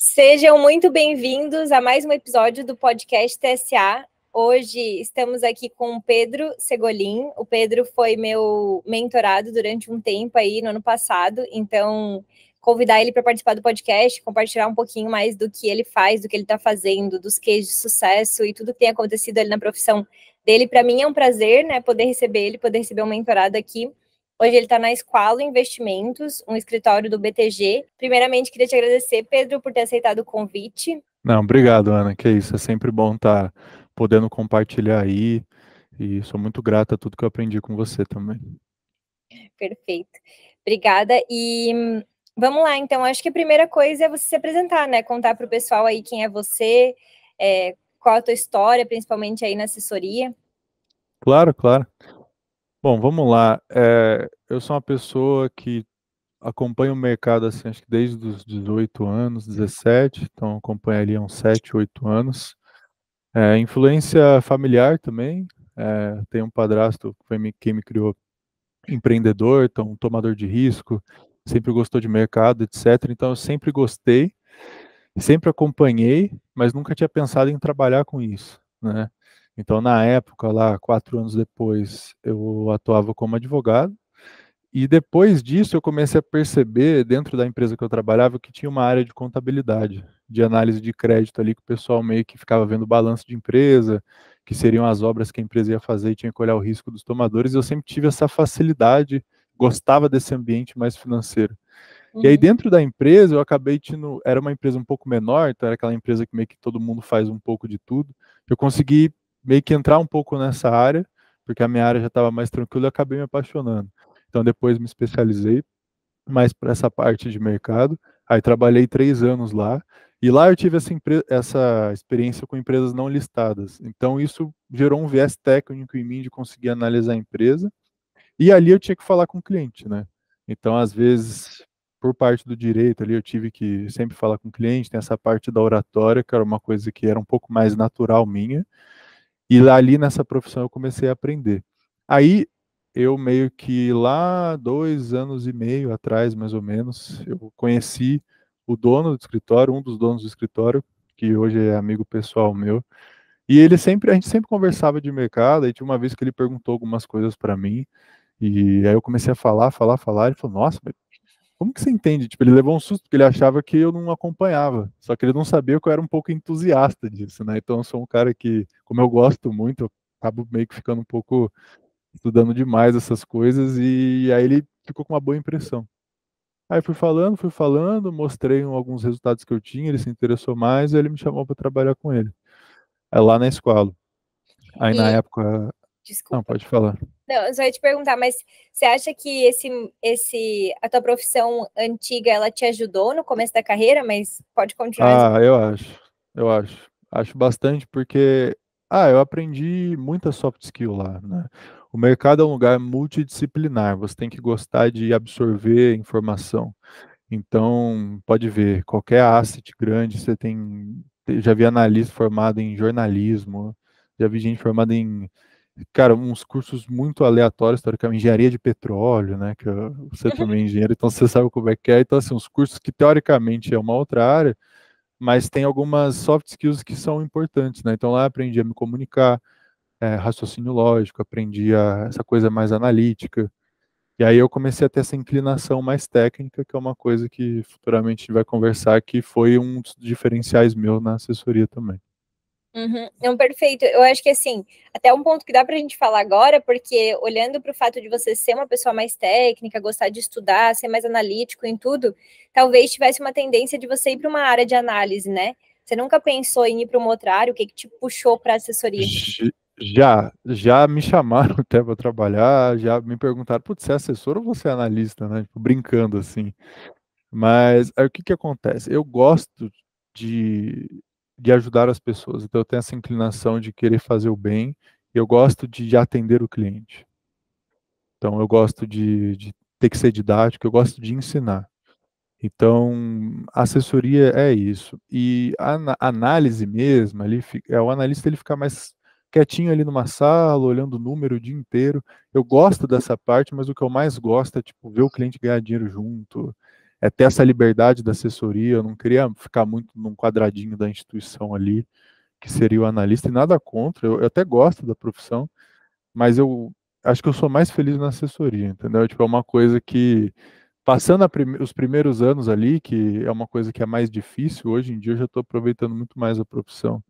Sejam muito bem-vindos a mais um episódio do podcast TSA. Hoje estamos aqui com o Pedro Segolin. O Pedro foi meu mentorado durante um tempo aí no ano passado, então convidar ele para participar do podcast, compartilhar um pouquinho mais do que ele faz, do que ele está fazendo, dos cases de sucesso e tudo que tem acontecido ali na profissão dele. Para mim é um prazer, né, poder receber ele, poder receber um mentorado aqui. Hoje ele está na Squalo Investimentos, um escritório do BTG. Primeiramente, queria te agradecer, Pedro, por ter aceitado o convite. Não, obrigado, Ana, que isso, é sempre bom estar podendo compartilhar aí, e sou muito grato a tudo que eu aprendi com você também. Perfeito. Obrigada. E vamos lá, então, acho que a primeira coisa é você se apresentar, né? Contar para o pessoal aí quem é você, qual a tua história, principalmente aí na assessoria. Claro, claro. Bom, vamos lá. Eu sou uma pessoa que acompanha o mercado, assim, acho que desde os 18 anos, 17, então acompanho ali há uns 7, 8 anos. Influência familiar também, tenho um padrasto que foi quem me criou empreendedor, então tomador de risco, sempre gostou de mercado, etc. Então eu sempre gostei, sempre acompanhei, mas nunca tinha pensado em trabalhar com isso, né? Então na época, lá, 4 anos depois, eu atuava como advogado, e depois disso eu comecei a perceber, dentro da empresa que eu trabalhava, que tinha uma área de contabilidade, de análise de crédito ali, que o pessoal meio que ficava vendo o balanço de empresa, que seriam as obras que a empresa ia fazer e tinha que olhar o risco dos tomadores, e eu sempre tive essa facilidade, gostava desse ambiente mais financeiro. E aí dentro da empresa eu acabei tendo, era uma empresa um pouco menor, então era aquela empresa que meio que todo mundo faz um pouco de tudo, eu consegui meio que entrar um pouco nessa área, porque a minha área já estava mais tranquila e acabei me apaixonando. Então depois me especializei mais para essa parte de mercado. Aí trabalhei 3 anos lá. E lá eu tive essa experiência com empresas não listadas. Então isso gerou um viés técnico em mim de conseguir analisar a empresa. E ali eu tinha que falar com o cliente, né? Então, às vezes, por parte do direito ali, eu tive que sempre falar com o cliente, tem essa parte da oratória, que era uma coisa que era um pouco mais natural minha. E lá, ali nessa profissão eu comecei a aprender. Aí eu meio que lá 2 anos e meio atrás, mais ou menos, eu conheci o dono do escritório, um dos donos do escritório, que hoje é amigo pessoal meu. E a gente sempre conversava de mercado, aí tinha uma vez que ele perguntou algumas coisas para mim, e aí eu comecei a falar, ele falou, nossa, mas como que você entende? Tipo, ele levou um susto porque ele achava que eu não acompanhava, só que ele não sabia que eu era um pouco entusiasta disso, né? Então eu sou um cara que, como eu gosto muito, eu acabo meio que ficando um pouco estudando demais essas coisas, e aí ele ficou com uma boa impressão. Aí fui falando, mostrei alguns resultados que eu tinha, ele se interessou mais, e ele me chamou para trabalhar com ele. É lá na escola. Aí na E, época, não, desculpa. pode falar. Não, eu só ia te perguntar, mas você acha que a tua profissão antiga, ela te ajudou no começo da carreira, mas pode continuar. Ah, eu acho bastante porque, eu aprendi muita soft skill lá, né? O mercado é um lugar multidisciplinar, você tem que gostar de absorver informação. Então, pode ver, qualquer asset grande, você tem, já vi analista formado em jornalismo, já vi gente formada em, cara, uns cursos muito aleatórios, teoricamente, engenharia de petróleo, né, você também é engenheiro, então você sabe como é que é. Então, assim, uns cursos que teoricamente é uma outra área, mas tem algumas soft skills que são importantes, né? Então lá eu aprendi a me comunicar, raciocínio lógico, essa coisa mais analítica. E aí eu comecei a ter essa inclinação mais técnica, que é uma coisa que futuramente a gente vai conversar, que foi um dos diferenciais meu na assessoria também. Uhum. Não, perfeito. Eu acho que assim, até um ponto que dá para a gente falar agora, porque olhando para o fato de você ser uma pessoa mais técnica, gostar de estudar, ser mais analítico em tudo, talvez tivesse uma tendência de você ir para uma área de análise, né? Você nunca pensou em ir para uma outra área? O que te puxou para a assessoria? Já me chamaram até para trabalhar, já me perguntaram, putz, você é assessor ou você é analista, né? Tipo, brincando assim. Mas aí o que que acontece? Eu gosto de, de ajudar as pessoas, então eu tenho essa inclinação de querer fazer o bem, e eu gosto de atender o cliente. Então eu gosto de ter que ser didático, eu gosto de ensinar. Então, a assessoria é isso. E a análise mesmo, o analista ele fica mais quietinho ali numa sala, olhando o número o dia inteiro. Eu gosto dessa parte, mas o que eu mais gosto é tipo ver o cliente ganhar dinheiro junto, ter essa liberdade da assessoria, eu não queria ficar muito num quadradinho da instituição ali, que seria o analista, e nada contra, eu até gosto da profissão, mas eu acho que eu sou mais feliz na assessoria, entendeu? Tipo, é uma coisa que, passando os primeiros anos ali, que é uma coisa que é mais difícil, hoje em dia eu já estou aproveitando muito mais a profissão.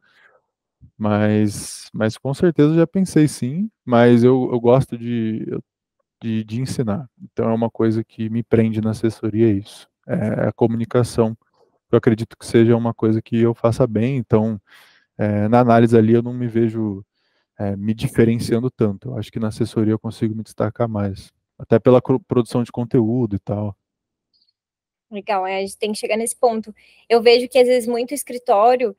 Mas com certeza eu já pensei sim, mas eu gosto de ensinar. Então é uma coisa que me prende na assessoria, é isso. É a comunicação. Eu acredito que seja uma coisa que eu faça bem, então na análise ali eu não me vejo me diferenciando tanto. Eu acho que na assessoria eu consigo me destacar mais. Até pela produção de conteúdo e tal. Legal, a gente tem que chegar nesse ponto. Eu vejo que às vezes muito escritório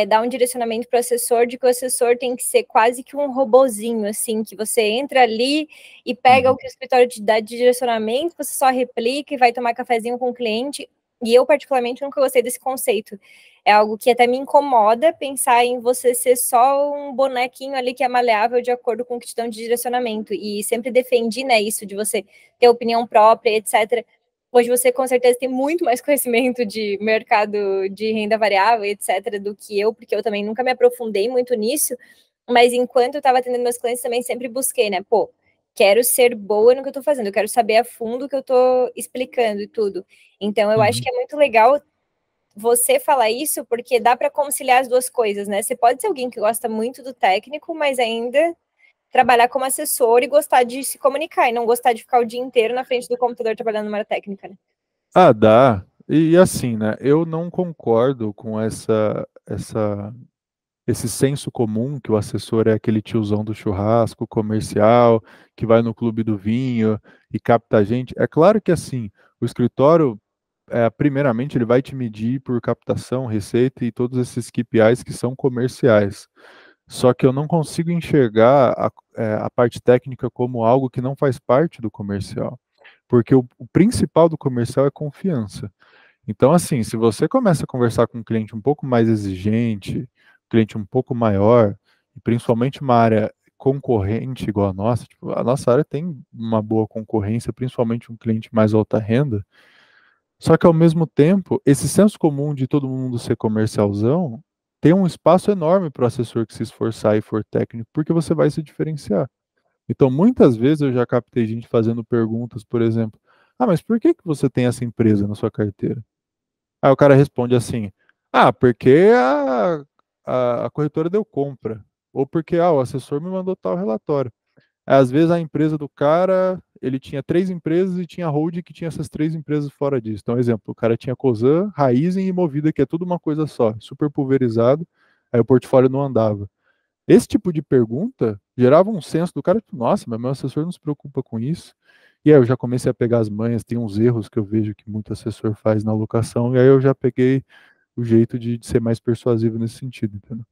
dá um direcionamento para o assessor de que o assessor tem que ser quase que um robozinho, assim, que você entra ali e pega o que o escritório te dá de direcionamento, você só replica e vai tomar cafezinho com o cliente. E eu, particularmente, nunca gostei desse conceito. É algo que até me incomoda pensar em você ser só um bonequinho ali que é maleável de acordo com o que te dão de direcionamento. E sempre defendi, né, isso de você ter opinião própria, etc. Hoje você com certeza tem muito mais conhecimento de mercado de renda variável, etc., do que eu, porque eu também nunca me aprofundei muito nisso, mas enquanto eu estava atendendo meus clientes, também sempre busquei, né? Pô, quero ser boa no que eu estou fazendo, eu quero saber a fundo o que eu estou explicando e tudo. Então, eu acho Uhum. que é muito legal você falar isso, porque dá para conciliar as duas coisas, né? Você pode ser alguém que gosta muito do técnico, mas ainda trabalhar como assessor e gostar de se comunicar, e não gostar de ficar o dia inteiro na frente do computador trabalhando numa área técnica, né? Ah, dá. E assim, né? Eu não concordo com esse senso comum que o assessor é aquele tiozão do churrasco comercial que vai no clube do vinho e capta a gente. É claro que assim, o escritório, primeiramente, ele vai te medir por captação, receita e todos esses KPIs que são comerciais. Só que eu não consigo enxergar a parte técnica como algo que não faz parte do comercial. Porque o principal do comercial é confiança. Então, assim, se você começa a conversar com um cliente um pouco mais exigente, um cliente um pouco maior, e principalmente uma área concorrente igual a nossa, tipo, a nossa área tem uma boa concorrência, principalmente um cliente mais alta renda, só que ao mesmo tempo, esse senso comum de todo mundo ser comercialzão tem um espaço enorme para o assessor que se esforçar e for técnico, porque você vai se diferenciar. Então, muitas vezes eu já captei gente fazendo perguntas, por exemplo, mas por que que você tem essa empresa na sua carteira? Aí o cara responde assim: porque a corretora deu compra. Ou porque o assessor me mandou tal relatório. Às vezes a empresa do cara, ele tinha 3 empresas e tinha holding que tinha essas 3 empresas fora disso. Então, exemplo, o cara tinha Cosan, Raizen e Movida, que é tudo uma coisa só, super pulverizado, aí o portfólio não andava. Esse tipo de pergunta gerava um senso do cara, tipo, nossa, mas meu assessor não se preocupa com isso. E aí eu já comecei a pegar as manhas, tem uns erros que eu vejo que muito assessor faz na alocação, e aí eu já peguei o jeito de ser mais persuasivo nesse sentido, entendeu?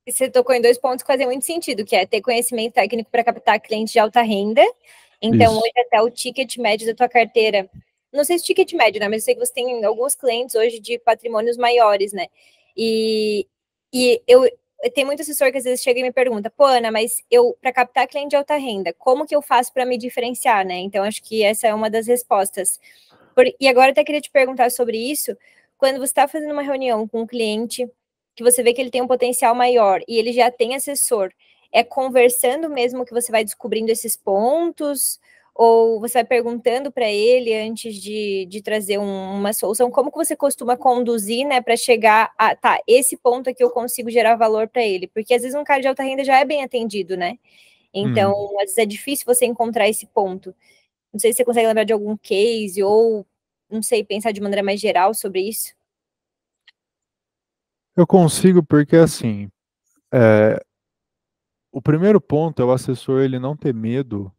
E você tocou em dois pontos que fazem muito sentido, que é ter conhecimento técnico para captar clientes de alta renda. Então, Isso. hoje até o ticket médio da tua carteira, não sei se ticket médio, né? Mas eu sei que você tem alguns clientes hoje de patrimônios maiores, né? E, e eu tenho muito assessor que às vezes chega e me pergunta, pô, Ana, mas eu, para captar cliente de alta renda, como que eu faço para me diferenciar, né? Então, acho que essa é uma das respostas. E agora eu até queria te perguntar sobre isso. Quando você está fazendo uma reunião com um cliente, que você vê que ele tem um potencial maior e ele já tem assessor, é conversando mesmo que você vai descobrindo esses pontos? Ou você vai perguntando para ele antes de trazer uma solução? Como que você costuma conduzir, né, para chegar a, tá, esse ponto aqui eu consigo gerar valor para ele? Porque às vezes um cara de alta renda já é bem atendido, né? Então, Uhum. às vezes é difícil você encontrar esse ponto. Não sei se você consegue lembrar de algum case ou, não sei, pensar de maneira mais geral sobre isso. Eu consigo porque, assim, é, o primeiro ponto é o assessor ele não ter medo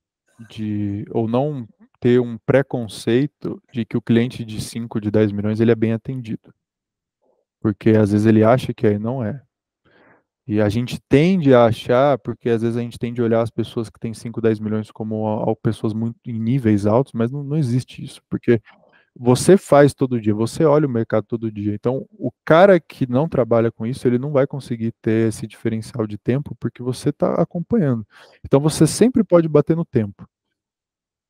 ou não ter um preconceito de que o cliente de 5 de 10 milhões ele é bem atendido. Porque às vezes ele acha que aí não é. E a gente tende a achar, porque às vezes a gente tende a olhar as pessoas que têm 5 10 milhões como pessoas muito em níveis altos, mas não existe isso, porque você faz todo dia, você olha o mercado todo dia. Então, o cara que não trabalha com isso, ele não vai conseguir ter esse diferencial de tempo porque você está acompanhando. Então, você sempre pode bater no tempo.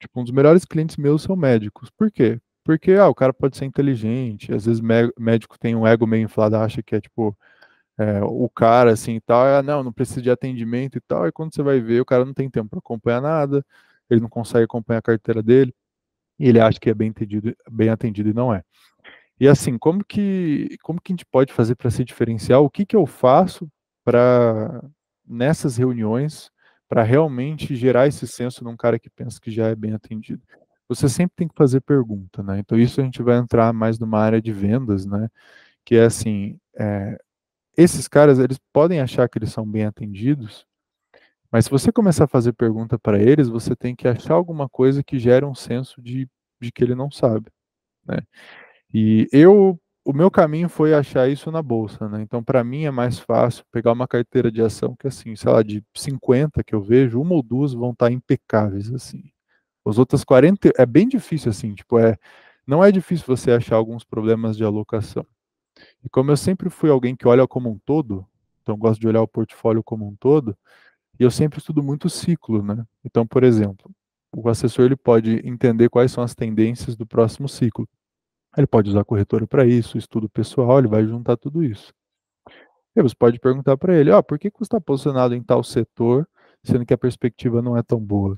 Tipo, um dos melhores clientes meus são médicos. Por quê? Porque o cara pode ser inteligente, às vezes médico tem um ego meio inflado, acha que é tipo o cara assim e tal, não precisa de atendimento e tal, e quando você vai ver, o cara não tem tempo para acompanhar nada, ele não consegue acompanhar a carteira dele, e ele acha que é bem atendido e não é. E assim, como que a gente pode fazer para se diferenciar? O que que eu faço para nessas reuniões para realmente gerar esse senso num cara que pensa que já é bem atendido? Você sempre tem que fazer pergunta, né? Então isso a gente vai entrar mais numa área de vendas, né? Que é assim, esses caras eles podem achar que eles são bem atendidos, mas se você começar a fazer pergunta para eles, você tem que achar alguma coisa que gere um senso de que ele não sabe, né? E o meu caminho foi achar isso na bolsa, né? Então, para mim é mais fácil pegar uma carteira de ação que, assim, sei lá, de 50 que eu vejo, uma ou duas vão estar impecáveis, assim. As outras 40 é bem difícil, assim, tipo, não é difícil você achar alguns problemas de alocação. E como eu sempre fui alguém que olha como um todo, então eu gosto de olhar o portfólio como um todo, e eu sempre estudo muito o ciclo, né? Então, por exemplo, o assessor ele pode entender quais são as tendências do próximo ciclo. Ele pode usar a corretora para isso, estudo pessoal, ele vai juntar tudo isso. E você pode perguntar para ele, por que que você está posicionado em tal setor, sendo que a perspectiva não é tão boa?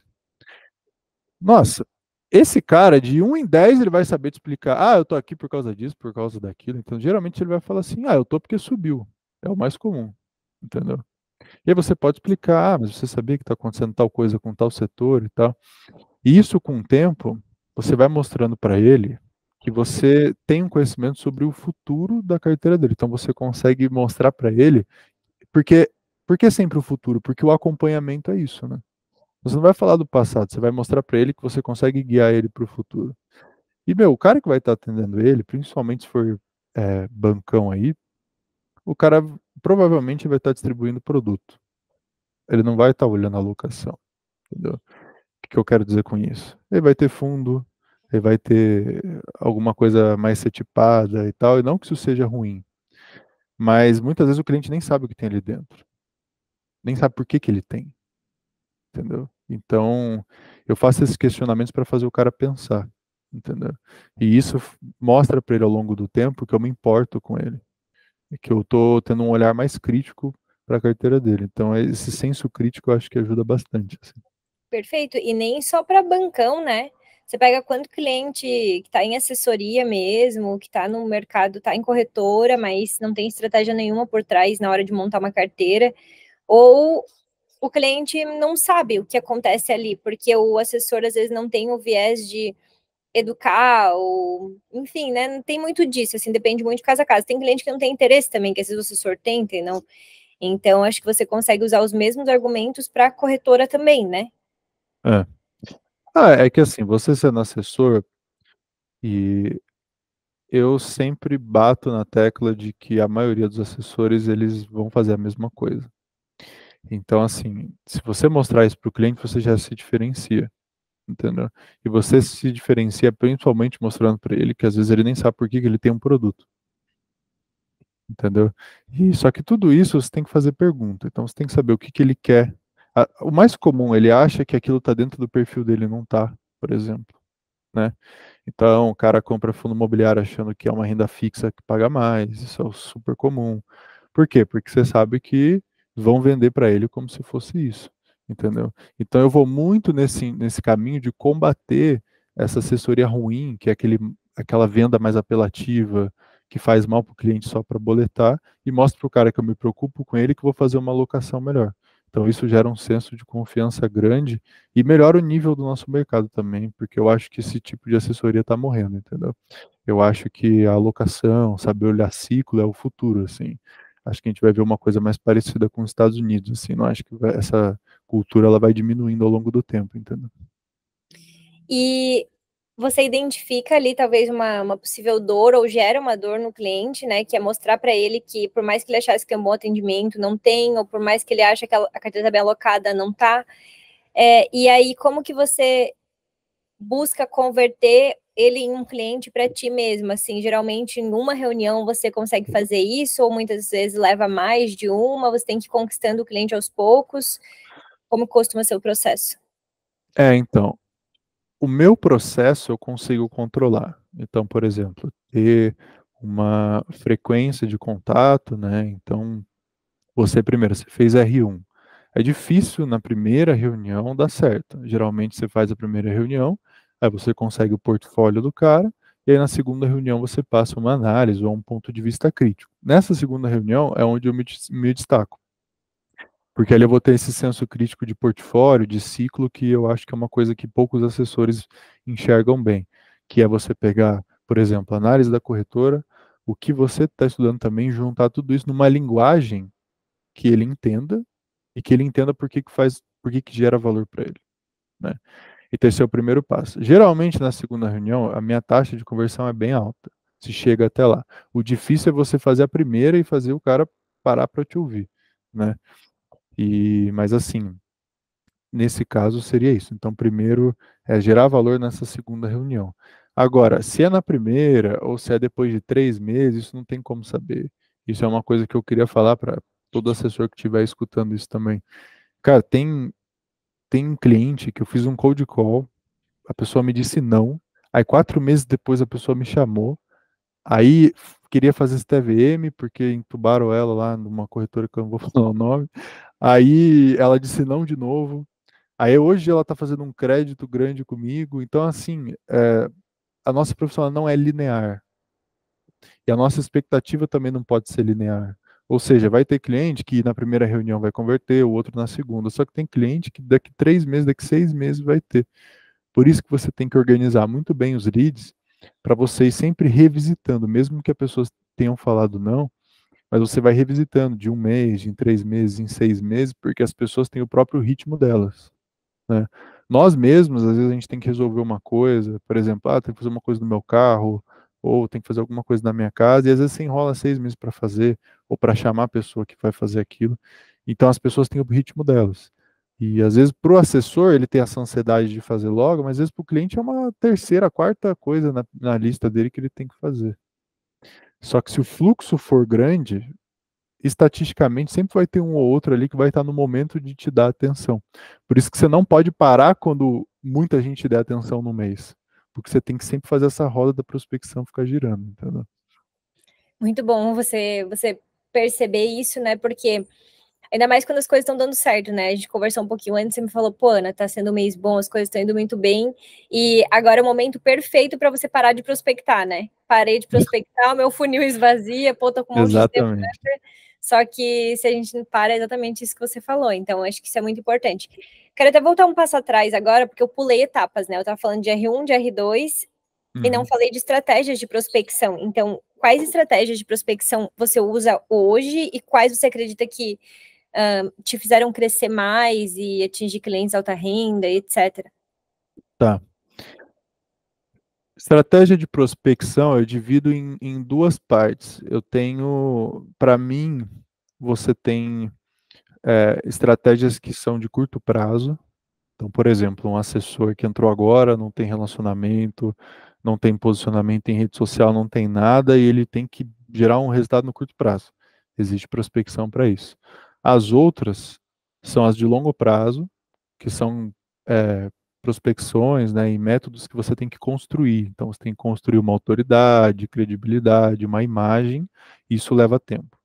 Nossa, esse cara de 1 em 10 ele vai saber te explicar, eu tô aqui por causa disso, por causa daquilo. Então, geralmente ele vai falar assim, eu tô porque subiu. É o mais comum, entendeu? E aí você pode explicar, mas você sabia que está acontecendo tal coisa com tal setor e tal. E isso, com o tempo, você vai mostrando para ele que você tem um conhecimento sobre o futuro da carteira dele. Então você consegue mostrar para ele, porque por que sempre o futuro? Porque o acompanhamento é isso, né? Você não vai falar do passado, você vai mostrar para ele que você consegue guiar ele para o futuro. E, meu, o cara que vai estar atendendo ele, principalmente se for bancão aí, o cara provavelmente vai estar distribuindo produto. Ele não vai estar olhando a locação, entendeu? O que eu quero dizer com isso? Ele vai ter fundo, ele vai ter alguma coisa mais setipada e tal, e não que isso seja ruim, mas muitas vezes o cliente nem sabe o que tem ali dentro, nem sabe por que que ele tem, entendeu? Então, eu faço esses questionamentos para fazer o cara pensar, entendeu? E isso mostra para ele ao longo do tempo que eu me importo com ele, e que eu tô tendo um olhar mais crítico para a carteira dele. Então, esse senso crítico eu acho que ajuda bastante, assim. Perfeito. E nem só para bancão, né? Você pega quanto cliente que está em assessoria mesmo, que está no mercado, está em corretora, mas não tem estratégia nenhuma por trás na hora de montar uma carteira, ou o cliente não sabe o que acontece ali, porque o assessor às vezes não tem o viés de educar, ou enfim, né? Não tem muito disso, assim, depende muito de casa a casa. Tem cliente que não tem interesse também, que às vezes o assessor tem, entendeu? Então, acho que você consegue usar os mesmos argumentos para a corretora também, né? É. É que assim, você sendo assessor, e eu sempre bato na tecla de que a maioria dos assessores, eles vão fazer a mesma coisa. Então, assim, se você mostrar isso para o cliente, você já se diferencia, entendeu? E você se diferencia principalmente mostrando para ele que às vezes ele nem sabe por que que ele tem um produto, entendeu? E só que tudo isso você tem que fazer pergunta. Então, você tem que saber o que que ele quer. O mais comum, ele acha que aquilo está dentro do perfil dele, e não está, por exemplo, né? Então, o cara compra fundo imobiliário achando que é uma renda fixa que paga mais, isso é super comum. Por quê? Porque você sabe que vão vender para ele como se fosse isso, entendeu? Então, eu vou muito nesse caminho de combater essa assessoria ruim, que é aquela venda mais apelativa, que faz mal para o cliente só para boletar, e mostro para o cara que eu me preocupo com ele que eu vou fazer uma alocação melhor. Então, isso gera um senso de confiança grande e melhora o nível do nosso mercado também, porque eu acho que esse tipo de assessoria está morrendo, entendeu? Eu acho que a alocação, saber olhar ciclo é o futuro, assim. Acho que a gente vai ver uma coisa mais parecida com os Estados Unidos, assim. Não acho que essa cultura ela vai diminuindo ao longo do tempo, entendeu? E você identifica ali talvez uma possível dor ou gera uma dor no cliente, né? Que é mostrar para ele que por mais que ele achasse que é um bom atendimento, não tem, ou por mais que ele ache que a carteira está bem alocada, não tá. E aí, como que você busca converter ele em um cliente para ti mesmo? Assim, geralmente em uma reunião você consegue fazer isso, ou muitas vezes leva mais de uma, você tem que ir conquistando o cliente aos poucos. Como costuma ser o processo? Então, o meu processo eu consigo controlar. Então, por exemplo, ter uma frequência de contato, né? Então, você fez R1. É difícil na primeira reunião dar certo. Geralmente você faz a primeira reunião, aí você consegue o portfólio do cara, e aí na segunda reunião você passa uma análise ou um ponto de vista crítico. Nessa segunda reunião é onde eu me destaco, porque ali eu vou ter esse senso crítico de portfólio, de ciclo, que eu acho que é uma coisa que poucos assessores enxergam bem, que é você pegar, por exemplo, a análise da corretora, o que você está estudando também, juntar tudo isso numa linguagem que ele entenda e que ele entenda por que que gera valor para ele, né? Então esse é o primeiro passo. Geralmente na segunda reunião, a minha taxa de conversão é bem alta, se chega até lá. O difícil é você fazer a primeira e fazer o cara parar para te ouvir, né? Mas assim, nesse caso seria isso. Então, primeiro é gerar valor nessa segunda reunião. Agora, se é na primeira ou se é depois de 3 meses, isso não tem como saber. Isso é uma coisa que eu queria falar para todo assessor que estiver escutando isso também. Cara, tem um cliente que eu fiz um cold call, a pessoa me disse não, aí 4 meses depois a pessoa me chamou, aí queria fazer esse TVM, porque entubaram ela lá numa corretora que eu não vou falar o nome, aí ela disse não de novo, aí hoje ela está fazendo um crédito grande comigo, então assim, a nossa profissão ela não é linear, e a nossa expectativa também não pode ser linear. Ou seja, vai ter cliente que na primeira reunião vai converter, o outro na segunda. Só que tem cliente que daqui 3 meses, daqui 6 meses vai ter. Por isso que você tem que organizar muito bem os leads para vocês sempre revisitando, mesmo que as pessoas tenham falado não, mas você vai revisitando de 1 mês, em 3 meses, em 6 meses, porque as pessoas têm o próprio ritmo delas, né? Nós mesmos, às vezes a gente tem que resolver uma coisa, por exemplo, tem que fazer uma coisa no meu carro, ou tem que fazer alguma coisa na minha casa, e às vezes você enrola 6 meses para fazer, ou para chamar a pessoa que vai fazer aquilo. Então as pessoas têm o ritmo delas. E às vezes para o assessor ele tem essa ansiedade de fazer logo, mas às vezes para o cliente é uma terceira, quarta coisa na lista dele que ele tem que fazer. Só que se o fluxo for grande, estatisticamente sempre vai ter um ou outro ali que vai estar no momento de te dar atenção. Por isso que você não pode parar quando muita gente der atenção no mês. Porque você tem que sempre fazer essa roda da prospecção ficar girando, entendeu? Muito bom você perceber isso, né? Porque ainda mais quando as coisas estão dando certo, né? A gente conversou um pouquinho antes, você me falou, pô, Ana, tá sendo um mês bom, as coisas estão indo muito bem, e agora é o momento perfeito para você parar de prospectar, né? Parei de prospectar, o meu funil esvazia, pô, tô com um monte de tempo, Exatamente. só que se a gente não para, é exatamente isso que você falou, então acho que isso é muito importante. Quero até voltar um passo atrás agora, porque eu pulei etapas, né? Eu tava falando de R1, de R2, e não falei de estratégias de prospecção. Então, quais estratégias de prospecção você usa hoje e quais você acredita que te fizeram crescer mais e atingir clientes alta renda, etc. Tá. Estratégia de prospecção eu divido em duas partes. Eu tenho, para mim, você tem estratégias que são de curto prazo. Então, por exemplo, um assessor que entrou agora, não tem relacionamento, não tem posicionamento em rede social, não tem nada, e ele tem que gerar um resultado no curto prazo. Existe prospecção para isso. As outras são as de longo prazo, que são prospecções, né, e métodos que você tem que construir. Então, você tem que construir uma autoridade, credibilidade, uma imagem, e isso leva tempo.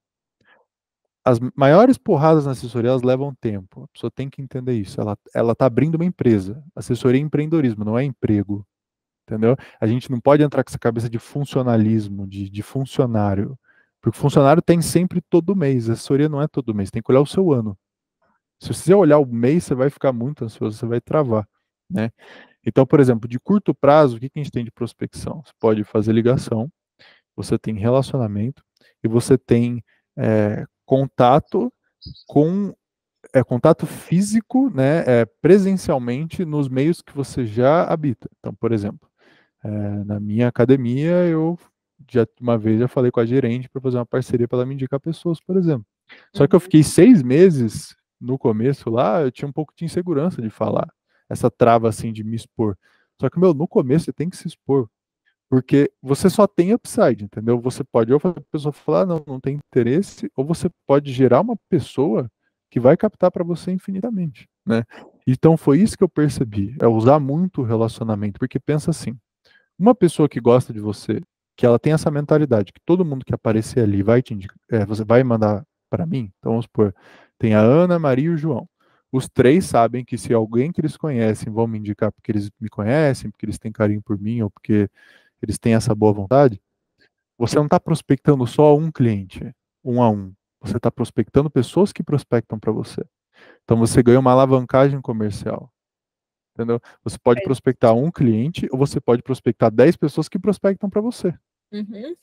As maiores porradas na assessoria, elas levam tempo. A pessoa tem que entender isso. Ela está abrindo uma empresa. Assessoria é empreendedorismo, não é emprego. Entendeu? A gente não pode entrar com essa cabeça de funcionalismo, de funcionário. Porque funcionário tem sempre todo mês. A assessoria não é todo mês. Tem que olhar o seu ano. Se você olhar o mês, você vai ficar muito ansioso, você vai travar, né? Então, por exemplo, de curto prazo, o que a gente tem de prospecção? Você pode fazer ligação, você tem relacionamento e você tem contato com contato físico, né, presencialmente nos meios que você já habita. Então, por exemplo, na minha academia, eu já uma vez já falei com a gerente para fazer uma parceria para ela me indicar pessoas, por exemplo. Só que eu fiquei 6 meses no começo lá, eu tinha um pouco de insegurança de falar, essa trava assim de me expor. Só que, no começo você tem que se expor, porque você só tem upside, entendeu? Você pode ou fazer a pessoa falar, não tem interesse, ou você pode gerar uma pessoa que vai captar para você infinitamente, né? Então foi isso que eu percebi, é usar muito o relacionamento, porque pensa assim, Uma pessoa que gosta de você, que ela tem essa mentalidade, que todo mundo que aparecer ali vai te indicar, você vai mandar para mim, então vamos supor, tem a Ana, a Maria e o João. Os três sabem que se alguém que eles conhecem vão me indicar porque eles me conhecem, porque eles têm carinho por mim, ou porque eles têm essa boa vontade, você não está prospectando só um cliente, um a um. Você está prospectando pessoas que prospectam para você. Então você ganha uma alavancagem comercial. Entendeu? Você pode prospectar um cliente ou você pode prospectar 10 pessoas que prospectam para você. Uhum.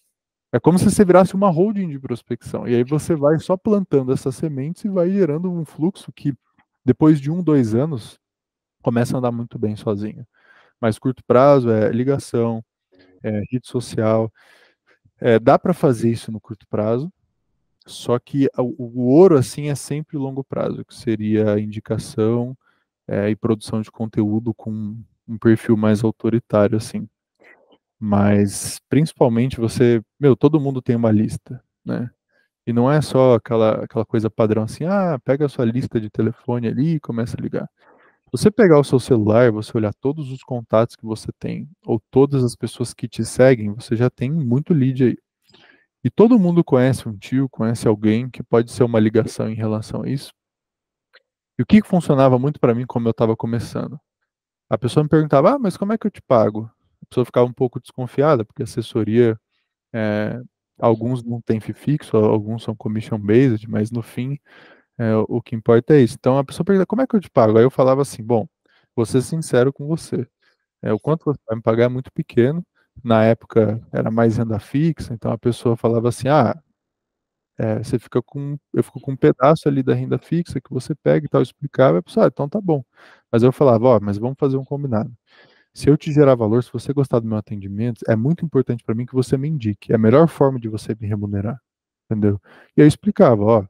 É como se você virasse uma holding de prospecção. E aí você vai só plantando essas sementes e vai gerando um fluxo que, depois de 1, 2 anos, começa a andar muito bem sozinho. Mas curto prazo é ligação, é rede social. Dá para fazer isso no curto prazo, só que o ouro assim é sempre longo prazo, que seria a indicação e produção de conteúdo com um perfil mais autoritário, assim. Mas, principalmente, todo mundo tem uma lista, né? E não é só aquela coisa padrão assim, pega a sua lista de telefone ali e começa a ligar. Você pegar o seu celular, você olhar todos os contatos que você tem, ou todas as pessoas que te seguem, você já tem muito lead aí. E todo mundo conhece um tio, conhece alguém que pode ser uma ligação em relação a isso. E o que funcionava muito para mim como eu estava começando? A pessoa me perguntava, mas como é que eu te pago? A pessoa ficava um pouco desconfiada, porque assessoria, é, alguns não têm FII fixo, alguns são commission based, mas no fim, o que importa é isso. Então a pessoa pergunta, como é que eu te pago? Aí eu falava assim, bom, vou ser sincero com você. O quanto você vai me pagar é muito pequeno. Na época era mais renda fixa, então a pessoa falava assim, eu fico com um pedaço ali da renda fixa que você pega e tal, eu explicava, e a pessoa, então tá bom. Mas eu falava, mas vamos fazer um combinado. Se eu te gerar valor, se você gostar do meu atendimento, é muito importante para mim que você me indique. É a melhor forma de você me remunerar, entendeu? E aí eu explicava,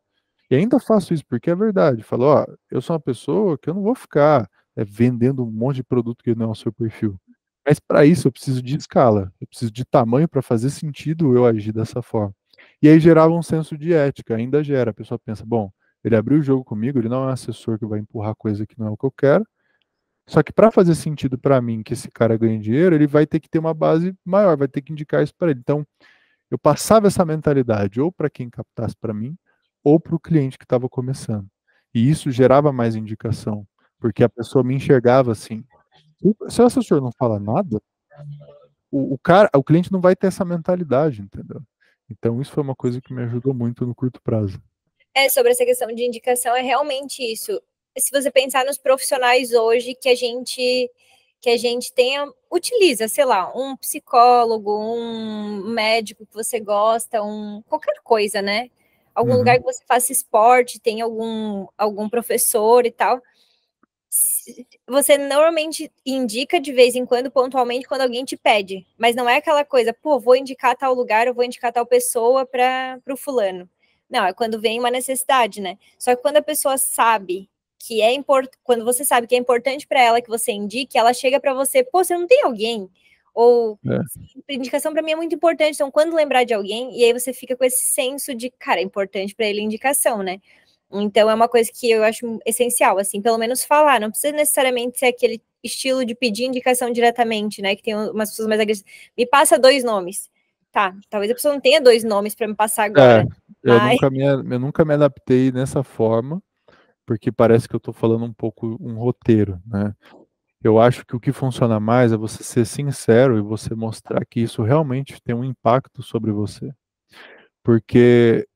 e ainda faço isso porque é verdade. Falo, eu sou uma pessoa que eu não vou ficar vendendo um monte de produto que não é o seu perfil. Mas para isso eu preciso de escala, eu preciso de tamanho para fazer sentido eu agir dessa forma. E aí gerava um senso de ética, ainda gera. A pessoa pensa, bom, ele abriu o jogo comigo, ele não é um assessor que vai empurrar coisa que não é o que eu quero. Só que para fazer sentido para mim que esse cara ganhe dinheiro, ele vai ter que ter uma base maior, vai ter que indicar isso para ele. Então, eu passava essa mentalidade ou para quem captasse para mim, ou para o cliente que estava começando. E isso gerava mais indicação, porque a pessoa me enxergava assim. Se o assessor não fala nada, o cliente não vai ter essa mentalidade, entendeu? Então, isso foi uma coisa que me ajudou muito no curto prazo. Sobre essa questão de indicação, é realmente isso. Se você pensar nos profissionais hoje que a gente utiliza, sei lá, um psicólogo, um médico que você gosta, qualquer coisa, né? Algum lugar que você faça esporte, tem algum professor e tal. Você normalmente indica de vez em quando, pontualmente, quando alguém te pede, mas não é aquela coisa, vou indicar tal lugar, eu vou indicar tal pessoa para o fulano. Não, é quando vem uma necessidade, né? Só que quando a pessoa sabe que é importante, quando você sabe que é importante para ela que você indique, ela chega para você, você não tem alguém? Ou indicação para mim é muito importante, então quando lembrar de alguém, e aí você fica com esse senso de, cara, é importante para ele a indicação, né? Então é uma coisa que eu acho essencial, assim, pelo menos falar, não precisa necessariamente ser aquele estilo de pedir indicação diretamente, né, que tem umas pessoas mais agressivas. Me passa 2 nomes. Tá, talvez a pessoa não tenha 2 nomes para me passar agora. Eu nunca me adaptei nessa forma, porque parece que eu estou falando um pouco um roteiro, né? Eu acho que o que funciona mais é você ser sincero e você mostrar que isso realmente tem um impacto sobre você. Porque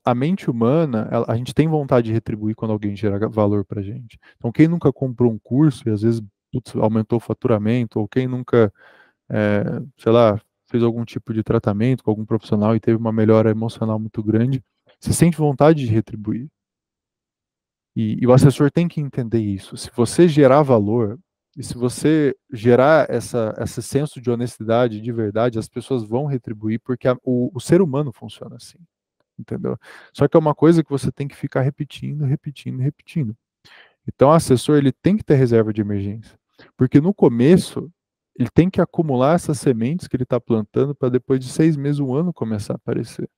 a mente humana, a gente tem vontade de retribuir quando alguém gera valor pra gente. Então, quem nunca comprou um curso e às vezes aumentou o faturamento, ou quem nunca, sei lá, fez algum tipo de tratamento com algum profissional e teve uma melhora emocional muito grande, você sente vontade de retribuir. E o assessor tem que entender isso. Se você gerar valor, e se você gerar esse senso de honestidade, de verdade, as pessoas vão retribuir, porque o ser humano funciona assim, entendeu? Só que é uma coisa que você tem que ficar repetindo, repetindo, repetindo. Então, o assessor ele tem que ter reserva de emergência, porque no começo ele tem que acumular essas sementes que ele está plantando para depois de 6 meses, 1 ano começar a aparecer.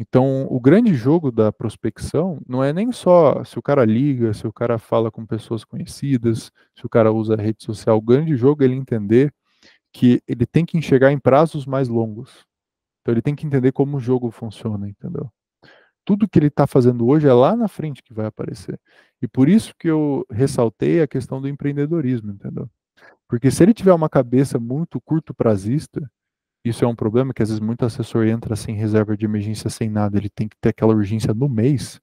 Então, o grande jogo da prospecção não é nem só se o cara liga, se o cara fala com pessoas conhecidas, se o cara usa a rede social. O grande jogo é ele entender que ele tem que enxergar em prazos mais longos. Então ele tem que entender como o jogo funciona, entendeu? Tudo que ele está fazendo hoje é lá na frente que vai aparecer. E por isso que eu ressaltei a questão do empreendedorismo, entendeu? Porque se ele tiver uma cabeça muito curto prazista, isso é um problema que às vezes muito assessor entra sem reserva de emergência, sem nada, ele tem que ter aquela urgência no mês.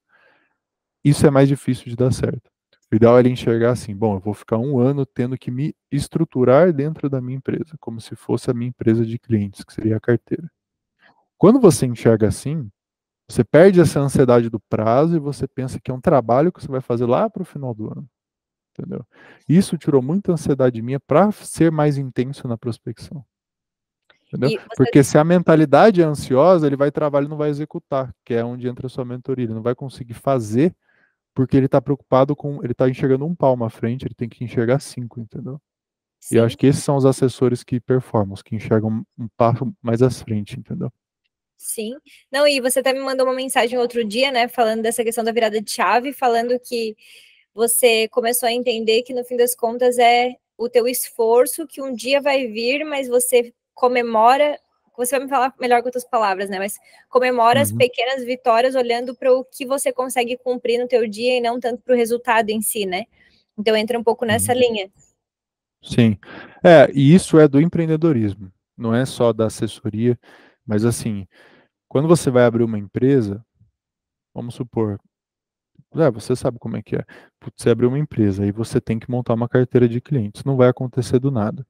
Isso é mais difícil de dar certo. O ideal é ele enxergar assim, bom, eu vou ficar um ano tendo que me estruturar dentro da minha empresa, como se fosse a minha empresa de clientes, que seria a carteira. Quando você enxerga assim, você perde essa ansiedade do prazo e você pensa que é um trabalho que você vai fazer lá para o final do ano, entendeu? Isso tirou muita ansiedade minha para ser mais intenso na prospecção, entendeu? E você, Porque se a mentalidade é ansiosa, ele vai travar, ele não vai executar, que é onde entra a sua mentoria, ele não vai conseguir fazer porque ele está preocupado com, ele está enxergando um palmo à frente, ele tem que enxergar 5, entendeu? E eu sim, acho que esses são os assessores que performam, os que enxergam um passo mais à frente, entendeu? sim. Não, e você até me mandou uma mensagem outro dia, né, falando dessa questão da virada de chave, falando que você começou a entender que no fim das contas é o teu esforço que um dia vai vir, mas você comemora, você vai me falar melhor com outras palavras, né? Mas comemora as Uhum. pequenas vitórias olhando para o que você consegue cumprir no teu dia e não tanto para o resultado em si, né? Então entra um pouco nessa Uhum. linha. Sim. É, e isso é do empreendedorismo, não é só da assessoria, mas assim, quando você vai abrir uma empresa, vamos supor, você sabe como é que é. Você abriu uma empresa e você tem que montar uma carteira de clientes, não vai acontecer do nada.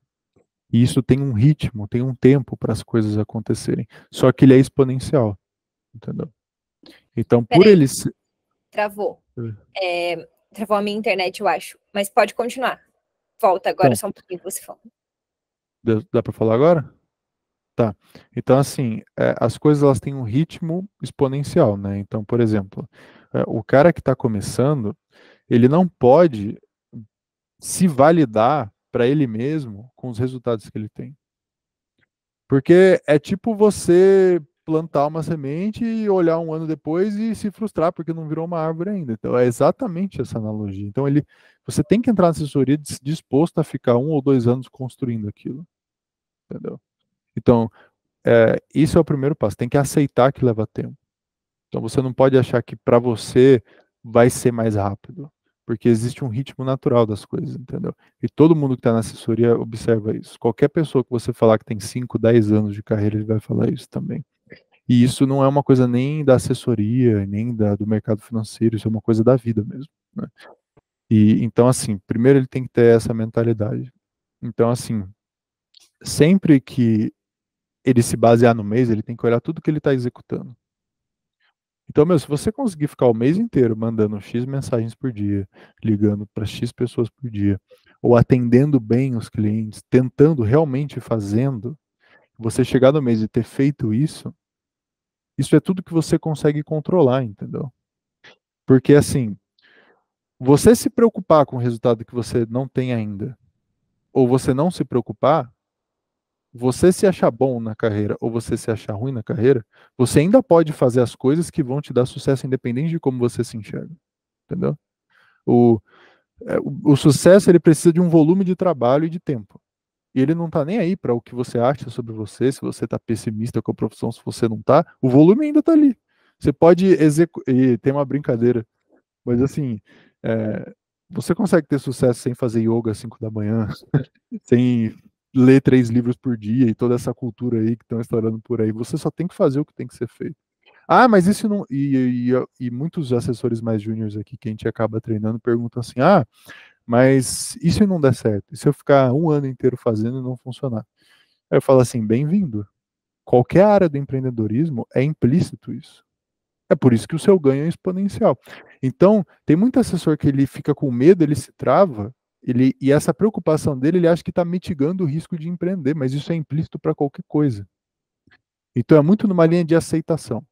E isso tem um ritmo, tem um tempo para as coisas acontecerem. Só que ele é exponencial, entendeu? Então, por Peraí, ele travou. Travou a minha internet, eu acho. Mas pode continuar. Volta agora Então, só um pouquinho que você falou. dá para falar agora? Tá. Então, assim, as coisas elas têm um ritmo exponencial, né? Então, por exemplo, o cara que está começando, ele não pode se validar para ele mesmo com os resultados que ele tem. Porque é tipo você plantar uma semente e olhar um ano depois e se frustrar porque não virou uma árvore ainda. Então, é exatamente essa analogia. Então, você tem que entrar na assessoria disposto a ficar 1 ou 2 anos construindo aquilo, entendeu? Então, isso é o primeiro passo. Tem que aceitar que leva tempo. Então você não pode achar que para você vai ser mais rápido, porque existe um ritmo natural das coisas, entendeu? E todo mundo que está na assessoria observa isso. Qualquer pessoa que você falar que tem 5, 10 anos de carreira, ele vai falar isso também. E isso não é uma coisa nem da assessoria, nem do mercado financeiro, isso é uma coisa da vida mesmo, né? E então, assim, primeiro ele tem que ter essa mentalidade. Então, assim, sempre que ele se basear no mês, ele tem que olhar tudo que ele está executando. Então, se você conseguir ficar o mês inteiro mandando X mensagens por dia, ligando para X pessoas por dia, ou atendendo bem os clientes, tentando realmente fazendo, você chegar no mês e ter feito isso é tudo que você consegue controlar, entendeu? Porque assim, você se preocupar com o resultado que você não tem ainda, ou você não se preocupar, você se achar bom na carreira ou você se achar ruim na carreira, você ainda pode fazer as coisas que vão te dar sucesso independente de como você se enxerga, entendeu? O, o sucesso ele precisa de um volume de trabalho e de tempo. E ele não está nem aí para o que você acha sobre você, se você está pessimista com a profissão, se você não está, o volume ainda está ali. Você pode executar, e tem uma brincadeira, mas assim, é, você consegue ter sucesso sem fazer yoga às 5 da manhã, sem ler 3 livros por dia e toda essa cultura aí que estão estourando por aí. Você só tem que fazer o que tem que ser feito. Ah, mas isso não. E muitos assessores mais júniores aqui que a gente acaba treinando perguntam assim: ah, mas e se não der certo? E se eu ficar um ano inteiro fazendo e não funcionar? Aí eu falo assim: bem-vindo. Qualquer área do empreendedorismo é implícito isso. É por isso que o seu ganho é exponencial. Então, tem muito assessor que ele fica com medo, ele se trava, e essa preocupação dele, ele acha que está mitigando o risco de empreender, mas isso é implícito para qualquer coisa. Então, é muito numa linha de aceitação.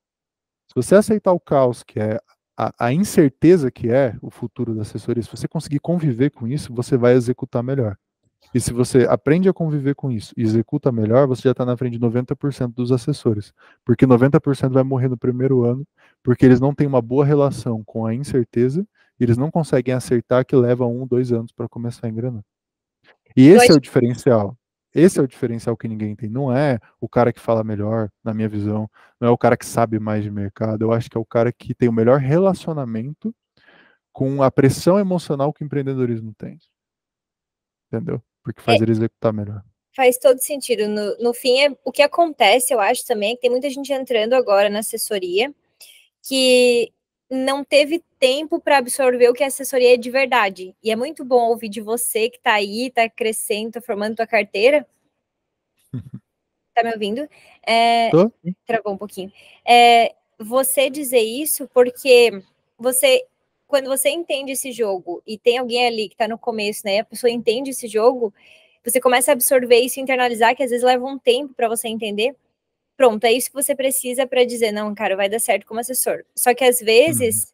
Se você aceitar o caos, que é a incerteza que é o futuro da assessoria, se você conseguir conviver com isso, você vai executar melhor. E se você aprende a conviver com isso e executa melhor, você já está na frente de 90% dos assessores. Porque 90% vai morrer no primeiro ano, porque eles não têm uma boa relação com a incerteza, e eles não conseguem acertar que leva 1, 2 anos para começar a engrenar. E Eu esse é acho, o diferencial. Esse é o diferencial que ninguém tem. Não é o cara que fala melhor, na minha visão, não é o cara que sabe mais de mercado. Eu acho que é o cara que tem o melhor relacionamento com a pressão emocional que o empreendedorismo tem. Entendeu? Porque É, faz ele executar melhor. faz todo sentido. No fim, o que acontece, eu acho também, é que tem muita gente entrando agora na assessoria que não teve tempo para absorver o que a assessoria é de verdade. E é muito bom ouvir de você que está aí, está crescendo, está formando tua carteira. Tá me ouvindo? Tô? Travou um pouquinho. Você dizer isso porque você, quando você entende esse jogo e tem alguém ali que está no começo, né? A pessoa entende esse jogo, você começa a absorver isso e internalizar, que às vezes leva um tempo para você entender. Pronto, é isso que você precisa para dizer, não, cara, vai dar certo como assessor. Só que às Uhum. vezes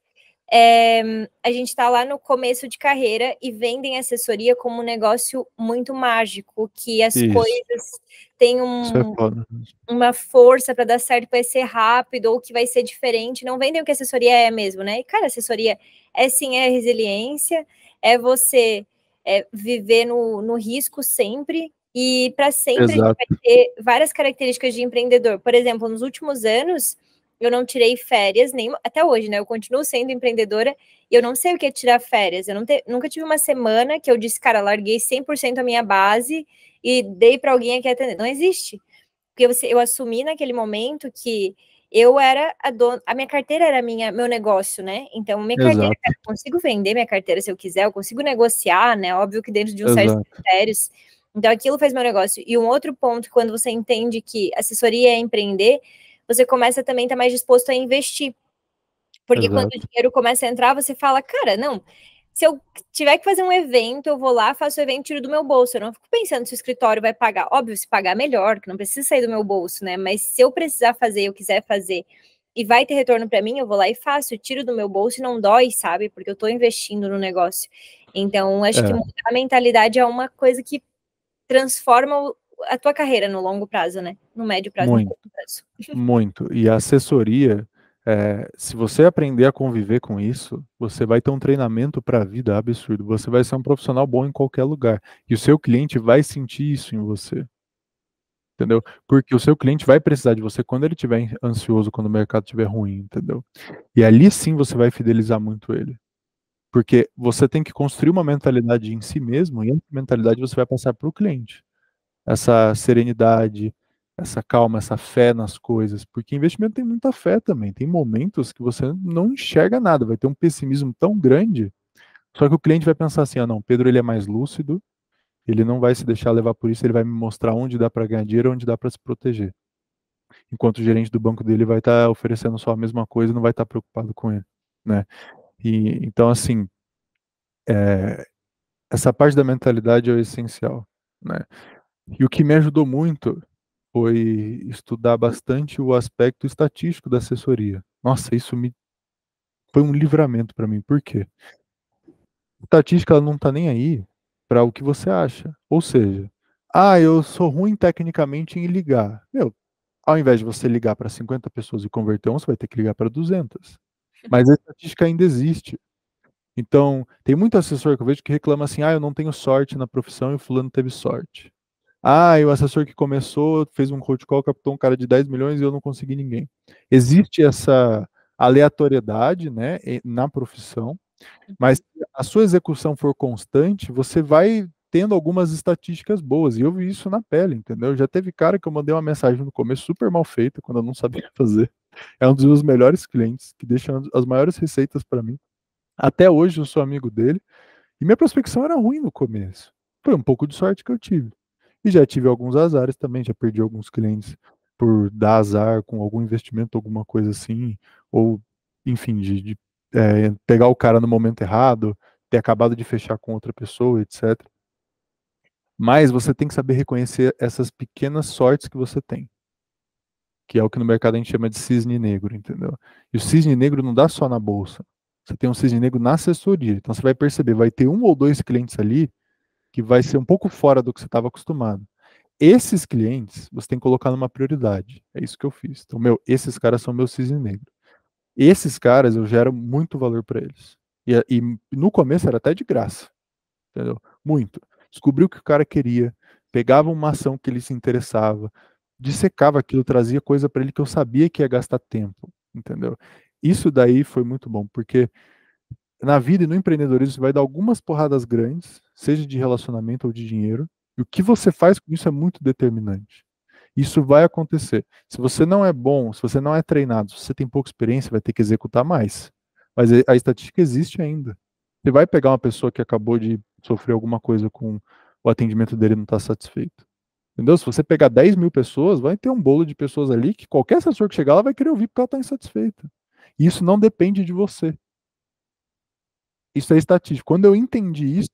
a gente está lá no começo de carreira e vendem assessoria como um negócio muito mágico, que as Isso. coisas têm Isso é foda. uma força para dar certo, vai ser rápido ou que vai ser diferente. Não vendem o que assessoria é mesmo, né? E, cara, assessoria é sim, é resiliência, é você viver no risco sempre. E para sempre a gente vai Exato. ter várias características de empreendedor. Por exemplo, nos últimos anos, eu não tirei férias, nem até hoje, né? Eu continuo sendo empreendedora e eu não sei o que é tirar férias. Eu nunca tive uma semana que eu disse, cara, larguei 100% a minha base e dei para alguém aqui atender. Não existe. Porque eu assumi naquele momento que eu era a dona, a minha carteira era meu negócio, né? Então, minha carteira, Exato. cara, eu consigo vender minha carteira se eu quiser, eu consigo negociar, né? Óbvio que dentro de um certo Exato. critérios. Então, aquilo faz meu negócio. E um outro ponto, quando você entende que assessoria é empreender, você começa também a estar mais disposto a investir. Porque quando o Exato. dinheiro começa a entrar, você fala, cara, não, se eu tiver que fazer um evento, eu vou lá, faço o evento, tiro do meu bolso. Eu não fico pensando se o escritório vai pagar. Óbvio, se pagar melhor, que não precisa sair do meu bolso, né? Mas se eu precisar fazer, eu quiser fazer e vai ter retorno para mim, eu vou lá e faço, eu tiro do meu bolso e não dói, sabe? Porque eu tô investindo no negócio. Então, acho que É, mudar a mentalidade é uma coisa que transforma a tua carreira no longo prazo, né? No médio prazo, no muito, curto prazo. muito. E a assessoria, se você aprender a conviver com isso, você vai ter um treinamento para a vida absurdo. Você vai ser um profissional bom em qualquer lugar. E o seu cliente vai sentir isso em você. Entendeu? Porque o seu cliente vai precisar de você quando ele estiver ansioso, quando o mercado estiver ruim, entendeu? E ali sim você vai fidelizar muito ele. Porque você tem que construir uma mentalidade em si mesmo, e essa mentalidade você vai passar para o cliente. Essa serenidade, essa calma, essa fé nas coisas. Porque investimento tem muita fé também. Tem momentos que você não enxerga nada, vai ter um pessimismo tão grande. Só que o cliente vai pensar assim: ah, não, Pedro ele é mais lúcido, ele não vai se deixar levar por isso, ele vai me mostrar onde dá para ganhar dinheiro, onde dá para se proteger. Enquanto o gerente do banco dele vai estar oferecendo só a mesma coisa e não vai estar preocupado com ele, né? E então assim, é, essa parte da mentalidade é o essencial, né? E o que me ajudou muito foi estudar bastante o aspecto estatístico da assessoria. Nossa, isso me foi um livramento para mim. Por quê? A estatística ela não está nem aí para o que você acha. Ou seja, ah, eu sou ruim tecnicamente em ligar. Meu, ao invés de você ligar para 50 pessoas e converter um, você vai ter que ligar para 200. Mas a estatística ainda existe. Então, tem muito assessor que eu vejo que reclama assim: ah, eu não tenho sorte na profissão e o fulano teve sorte. Ah, e o assessor que começou fez um cold call, captou um cara de 10 milhões e eu não consegui ninguém. Existe essa aleatoriedade, né, na profissão, mas se a sua execução for constante, você vai tendo algumas estatísticas boas. E eu vi isso na pele, entendeu? Já teve cara que eu mandei uma mensagem no começo super mal feita, quando eu não sabia fazer. É um dos meus melhores clientes, que deixa as maiores receitas para mim. Até hoje eu sou amigo dele. E minha prospecção era ruim no começo. Foi um pouco de sorte que eu tive. E já tive alguns azares também, já perdi alguns clientes por dar azar com algum investimento, alguma coisa assim, ou, enfim, de pegar o cara no momento errado, ter acabado de fechar com outra pessoa, etc. Mas você tem que saber reconhecer essas pequenas sortes que você tem, que é o que no mercado a gente chama de cisne negro, entendeu? E o cisne negro não dá só na bolsa. Você tem um cisne negro na assessoria. Então você vai perceber, vai ter um ou dois clientes ali que vai ser um pouco fora do que você estava acostumado. Esses clientes, você tem que colocar numa prioridade. É isso que eu fiz. Então, meu, esses caras são meu cisne negro. Esses caras eu gero muito valor para eles. E no começo era até de graça, entendeu? Muito. Descobri o que o cara queria, pegava uma ação que ele se interessava, dissecava aquilo, trazia coisa para ele que eu sabia que ia gastar tempo, entendeu? Isso daí foi muito bom, porque na vida e no empreendedorismo você vai dar algumas porradas grandes, seja de relacionamento ou de dinheiro, e o que você faz com isso é muito determinante. Isso vai acontecer. Se você não é bom, se você não é treinado, se você tem pouca experiência, vai ter que executar mais. Mas a estatística existe ainda. Você vai pegar uma pessoa que acabou de sofrer alguma coisa com o atendimento dele e não está satisfeito. Entendeu? Se você pegar 10 mil pessoas, vai ter um bolo de pessoas ali que qualquer assessor que chegar, ela vai querer ouvir porque ela está insatisfeita. E isso não depende de você. Isso é estatístico. Quando eu entendi isso,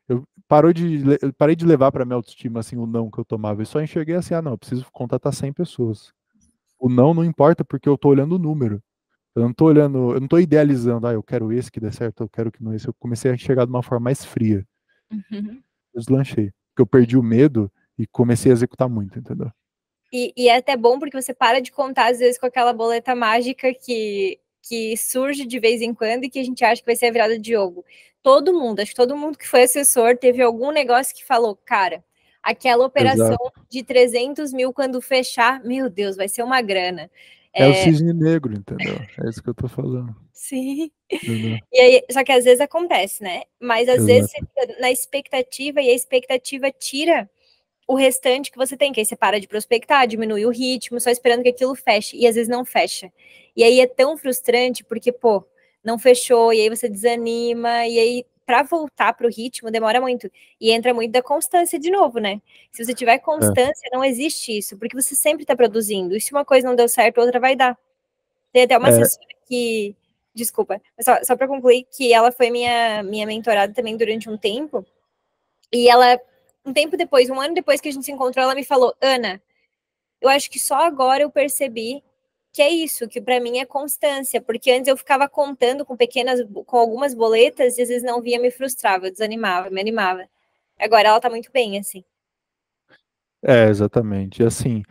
eu parei de levar para minha autoestima assim, o não que eu tomava. Eu só enxerguei assim, ah, não, eu preciso contatar 100 pessoas. O não importa porque eu tô olhando o número. Eu não tô olhando, eu não tô idealizando, ah, eu quero esse que dê certo, eu quero que não esse. Eu comecei a enxergar de uma forma mais fria. Uhum. Eu deslanchei. Porque eu perdi o medo e comecei a executar muito, entendeu? E é até bom porque você para de contar, às vezes, com aquela boleta mágica que surge de vez em quando e que a gente acha que vai ser a virada de jogo. Todo mundo, acho que todo mundo que foi assessor teve algum negócio que falou, cara, aquela operação Exato. de 300 mil quando fechar, meu Deus, vai ser uma grana. É o cisne negro, entendeu? É isso que eu tô falando. Sim. Entendeu? E aí, só que às vezes acontece, né? Mas às vezes você Exato. fica na expectativa e a expectativa tira o restante que você tem, que aí você para de prospectar, diminui o ritmo, só esperando que aquilo feche, e às vezes não fecha. E aí é tão frustrante, porque, pô, não fechou, e aí você desanima, e aí para voltar para o ritmo demora muito. E entra muito da constância de novo, né? Se você tiver É. constância, não existe isso, porque você sempre está produzindo. E se uma coisa não deu certo, outra vai dar. Tem até uma É, assessora que, desculpa, só para concluir, que ela foi minha mentorada também durante um tempo, e ela, um tempo depois, um ano depois que a gente se encontrou, ela me falou, Ana, eu acho que só agora eu percebi que é isso, que para mim é constância, porque antes eu ficava contando com algumas boletas e às vezes não via, me frustrava, desanimava, me animava. Agora ela tá muito bem, assim. exatamente. E assim,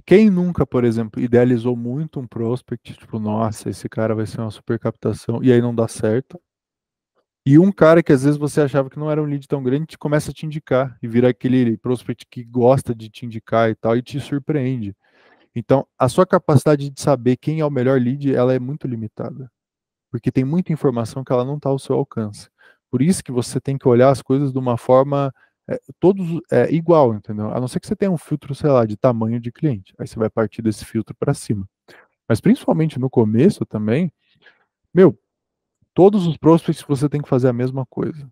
quem nunca, por exemplo, idealizou muito um prospect, tipo, nossa, esse cara vai ser uma super captação, e aí não dá certo. E um cara que às vezes você achava que não era um lead tão grande, te começa a te indicar e vira aquele prospect que gosta de te indicar e tal, e te surpreende. Então, a sua capacidade de saber quem é o melhor lead, ela é muito limitada, porque tem muita informação que ela não está ao seu alcance. Por isso que você tem que olhar as coisas de uma forma todos igual, entendeu? A não ser que você tenha um filtro, sei lá, de tamanho de cliente. Aí você vai partir desse filtro para cima. Mas principalmente no começo também, meu, todos os prospects você tem que fazer a mesma coisa,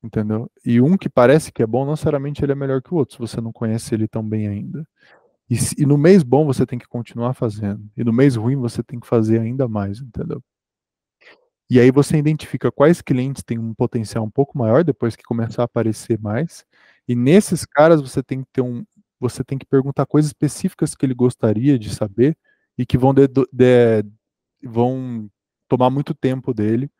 entendeu? E um que parece que é bom, não necessariamente ele é melhor que o outro, se você não conhece ele tão bem ainda. E no mês bom você tem que continuar fazendo. E no mês ruim você tem que fazer ainda mais, entendeu? E aí você identifica quais clientes têm um potencial um pouco maior depois que começar a aparecer mais. E nesses caras você tem que perguntar coisas específicas que ele gostaria de saber e que vão tomar muito tempo dele,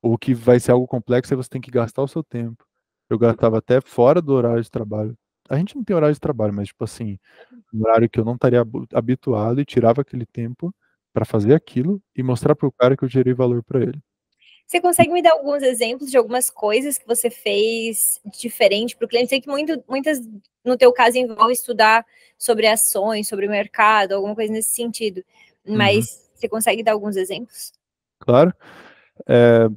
ou que vai ser algo complexo e você tem que gastar o seu tempo. Eu gastava até fora do horário de trabalho. A gente não tem horário de trabalho, mas tipo assim, um horário que eu não estaria habituado e tirava aquele tempo para fazer aquilo e mostrar para o cara que eu gerei valor para ele. Você consegue me dar alguns exemplos de algumas coisas que você fez diferente para o cliente? Sei que muitas, no teu caso, envolve estudar sobre ações, sobre o mercado, alguma coisa nesse sentido. Uhum. Mas você consegue dar alguns exemplos? Claro. É,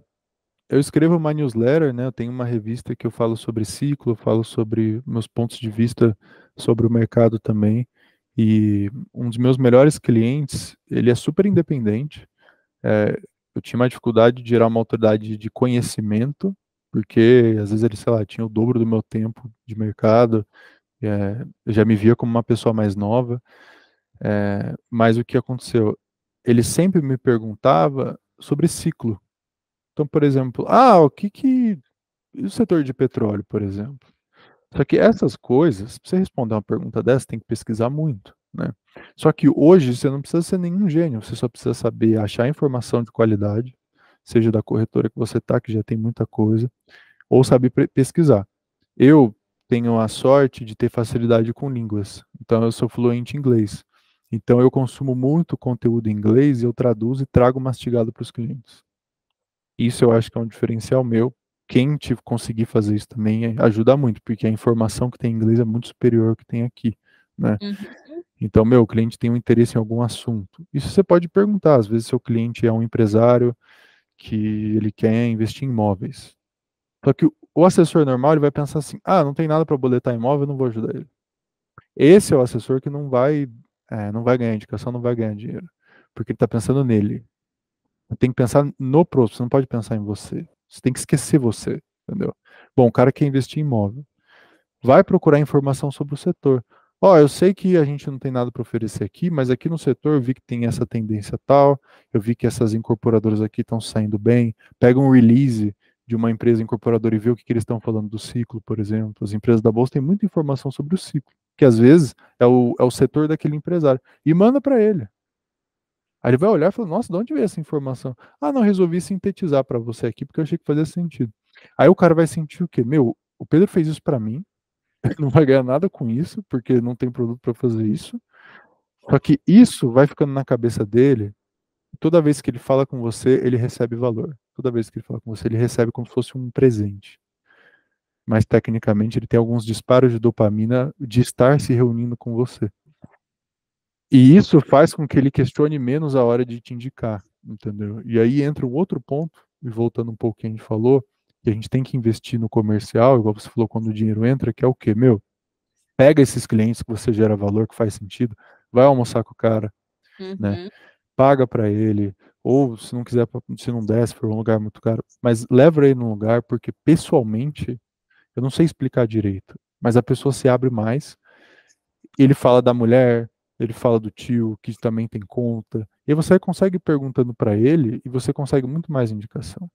eu escrevo uma newsletter, né? Eu tenho uma revista que eu falo sobre ciclo, eu falo sobre meus pontos de vista sobre o mercado também. E um dos meus melhores clientes, ele é super independente. É, eu tinha uma dificuldade de gerar uma autoridade de conhecimento, porque às vezes ele, sei lá, tinha o dobro do meu tempo de mercado, eu já me via como uma pessoa mais nova. Mas o que aconteceu? Ele sempre me perguntava sobre ciclo. Então, por exemplo, e o setor de petróleo, por exemplo? Só que essas coisas, para você responder uma pergunta dessa, tem que pesquisar muito, né? Só que hoje você não precisa ser nenhum gênio, você só precisa saber achar informação de qualidade, seja da corretora que você está, que já tem muita coisa, ou saber pesquisar. Eu tenho a sorte de ter facilidade com línguas, então eu sou fluente em inglês. Então eu consumo muito conteúdo em inglês e eu traduzo e trago mastigado para os clientes. Isso eu acho que é um diferencial meu. quem conseguir fazer isso também ajuda muito, porque a informação que tem em inglês é muito superior ao que tem aqui, né? Então, o cliente tem um interesse em algum assunto. Isso você pode perguntar. Às vezes, seu cliente é um empresário que ele quer investir em imóveis. Só que o assessor normal, ele vai pensar assim, não tem nada para boletar imóvel, eu não vou ajudar ele. Esse é o assessor que não vai ganhar indicação, não vai ganhar dinheiro. Porque ele está pensando nele. Tem que pensar no próximo, você não pode pensar em você. Você tem que esquecer você, entendeu? Bom, o cara quer investir em imóvel. Vai procurar informação sobre o setor. Eu sei que a gente não tem nada para oferecer aqui, mas aqui no setor eu vi que tem essa tendência tal, eu vi que essas incorporadoras aqui estão saindo bem. Pega um release de uma empresa incorporadora e vê o que eles estão falando do ciclo, por exemplo. As empresas da Bolsa têm muita informação sobre o ciclo, que às vezes é o setor daquele empresário. E manda para ele. Aí ele vai olhar e fala, nossa, de onde veio essa informação? Não, resolvi sintetizar para você aqui porque eu achei que fazia sentido. Aí o cara vai sentir o quê? O Pedro fez isso para mim, não vai ganhar nada com isso, porque não tem produto para fazer isso. Só que isso vai ficando na cabeça dele. Toda vez que ele fala com você, ele recebe valor. Toda vez que ele fala com você, ele recebe como se fosse um presente. Mas tecnicamente ele tem alguns disparos de dopamina de estar se reunindo com você. E isso faz com que ele questione menos a hora de te indicar, entendeu? E aí entra um outro ponto, e voltando um pouco que a gente falou, que a gente tem que investir no comercial, igual você falou, quando o dinheiro entra, que é o quê? Pega esses clientes que você gera valor, que faz sentido, vai almoçar com o cara, né? Paga para ele, ou se não quiser, se não der, se for um lugar muito caro, mas leva ele num lugar, porque pessoalmente, eu não sei explicar direito, mas a pessoa se abre mais, ele fala da mulher, ele fala do tio, que também tem conta, e você consegue ir perguntando para ele, e você consegue muito mais indicação.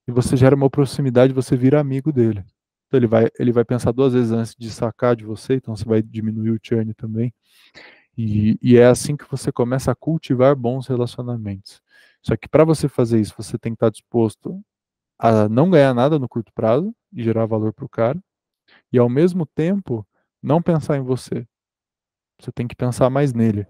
E você gera uma proximidade, você vira amigo dele. Então ele vai pensar duas vezes antes de sacar de você, então você vai diminuir o churn também. E é assim que você começa a cultivar bons relacionamentos. Só que para você fazer isso, você tem que estar disposto a não ganhar nada no curto prazo e gerar valor para o cara, e ao mesmo tempo não pensar em você. Você tem que pensar mais nele.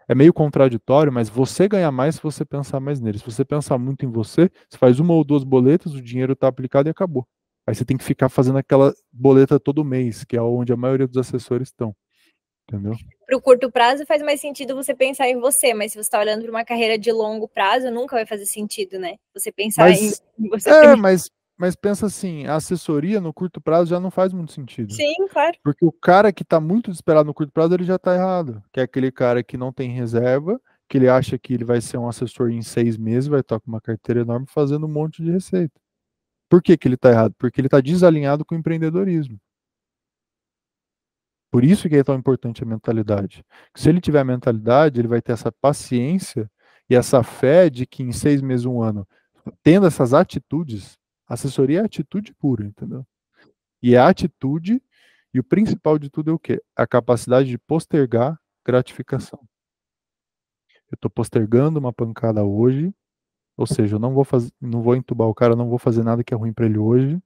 É meio contraditório, mas você ganha mais se você pensar mais nele. Se você pensar muito em você, você faz uma ou duas boletas, o dinheiro está aplicado e acabou. Aí você tem que ficar fazendo aquela boleta todo mês, que é onde a maioria dos assessores estão. Entendeu? Para o curto prazo faz mais sentido você pensar em você, mas se você está olhando para uma carreira de longo prazo, nunca vai fazer sentido, né? Você pensar em você primeiro. Mas pensa assim, a assessoria no curto prazo já não faz muito sentido. Sim, claro. Porque o cara que está muito desesperado no curto prazo, ele já está errado. Que é aquele cara que não tem reserva, que ele acha que ele vai ser um assessor em 6 meses, vai estar com uma carteira enorme fazendo um monte de receita. Por que que ele está errado? Porque ele está desalinhado com o empreendedorismo. Por isso que é tão importante a mentalidade. Se ele tiver a mentalidade, ele vai ter essa paciência e essa fé de que em 6 meses, um ano, tendo essas atitudes, assessoria é atitude pura, entendeu? E a atitude, e o principal de tudo é o quê? A capacidade de postergar gratificação. Eu estou postergando uma pancada hoje, ou seja, eu não vou entubar o cara, não vou fazer nada que é ruim para ele hoje,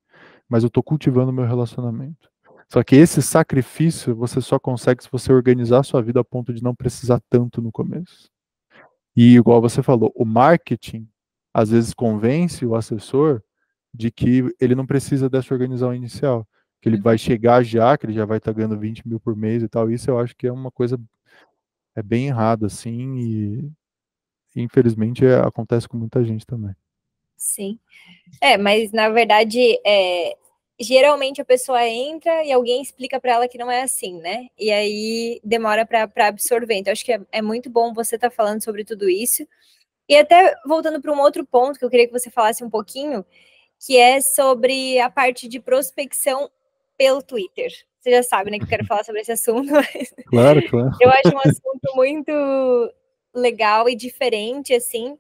mas eu estou cultivando o meu relacionamento. Só que esse sacrifício você só consegue se você organizar a sua vida a ponto de não precisar tanto no começo. E igual você falou, o marketing às vezes convence o assessor de que ele não precisa dessa organização inicial, que ele vai chegar já, que ele já vai estar ganhando 20 mil por mês e tal. Isso eu acho que é uma coisa bem errada, assim, e infelizmente acontece com muita gente também. Sim. Mas na verdade, geralmente a pessoa entra e alguém explica para ela que não é assim, né? E aí demora para absorver. Então, acho que é muito bom você estar falando sobre tudo isso. E até voltando para um outro ponto que eu queria que você falasse um pouquinho, que é sobre a parte de prospecção pelo Twitter. Você já sabe, né, que eu quero falar sobre esse assunto. Mas Claro, claro. eu acho um assunto muito legal e diferente, assim.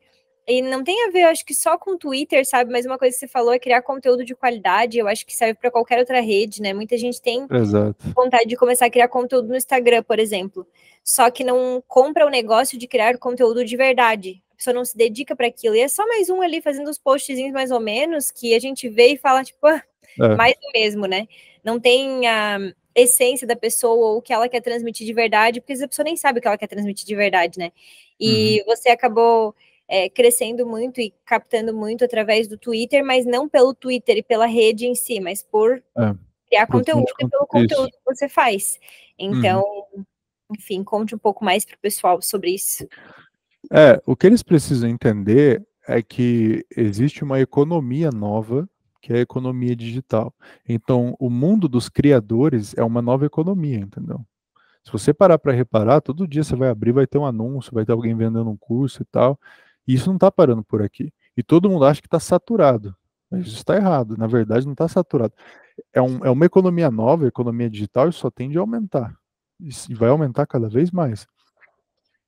E não tem a ver, eu acho que só com o Twitter, sabe? Mas uma coisa que você falou é criar conteúdo de qualidade. Eu acho que serve para qualquer outra rede, né? Muita gente tem Exato. vontade de começar a criar conteúdo no Instagram, por exemplo. Só que não compra o negócio de criar conteúdo de verdade. A pessoa não se dedica para aquilo. E é só mais um ali fazendo os postzinhos mais ou menos que a gente vê e fala, tipo, mais do mesmo, né? Não tem a essência da pessoa ou o que ela quer transmitir de verdade, porque a pessoa nem sabe o que ela quer transmitir de verdade, né? E você acabou crescendo muito e captando muito através do Twitter, mas não pelo Twitter e pela rede em si, mas por criar conteúdo e pelo conteúdo que você faz. Então, enfim, conte um pouco mais para o pessoal sobre isso. O que eles precisam entender é que existe uma economia nova, que é a economia digital. Então, o mundo dos criadores é uma nova economia, entendeu? Se você parar para reparar, todo dia você vai abrir, vai ter um anúncio, vai ter alguém vendendo um curso e tal. E isso não está parando por aqui. E todo mundo acha que está saturado. Mas isso está errado. Na verdade, não está saturado. É uma economia nova, economia digital, e só tende a aumentar. E vai aumentar cada vez mais.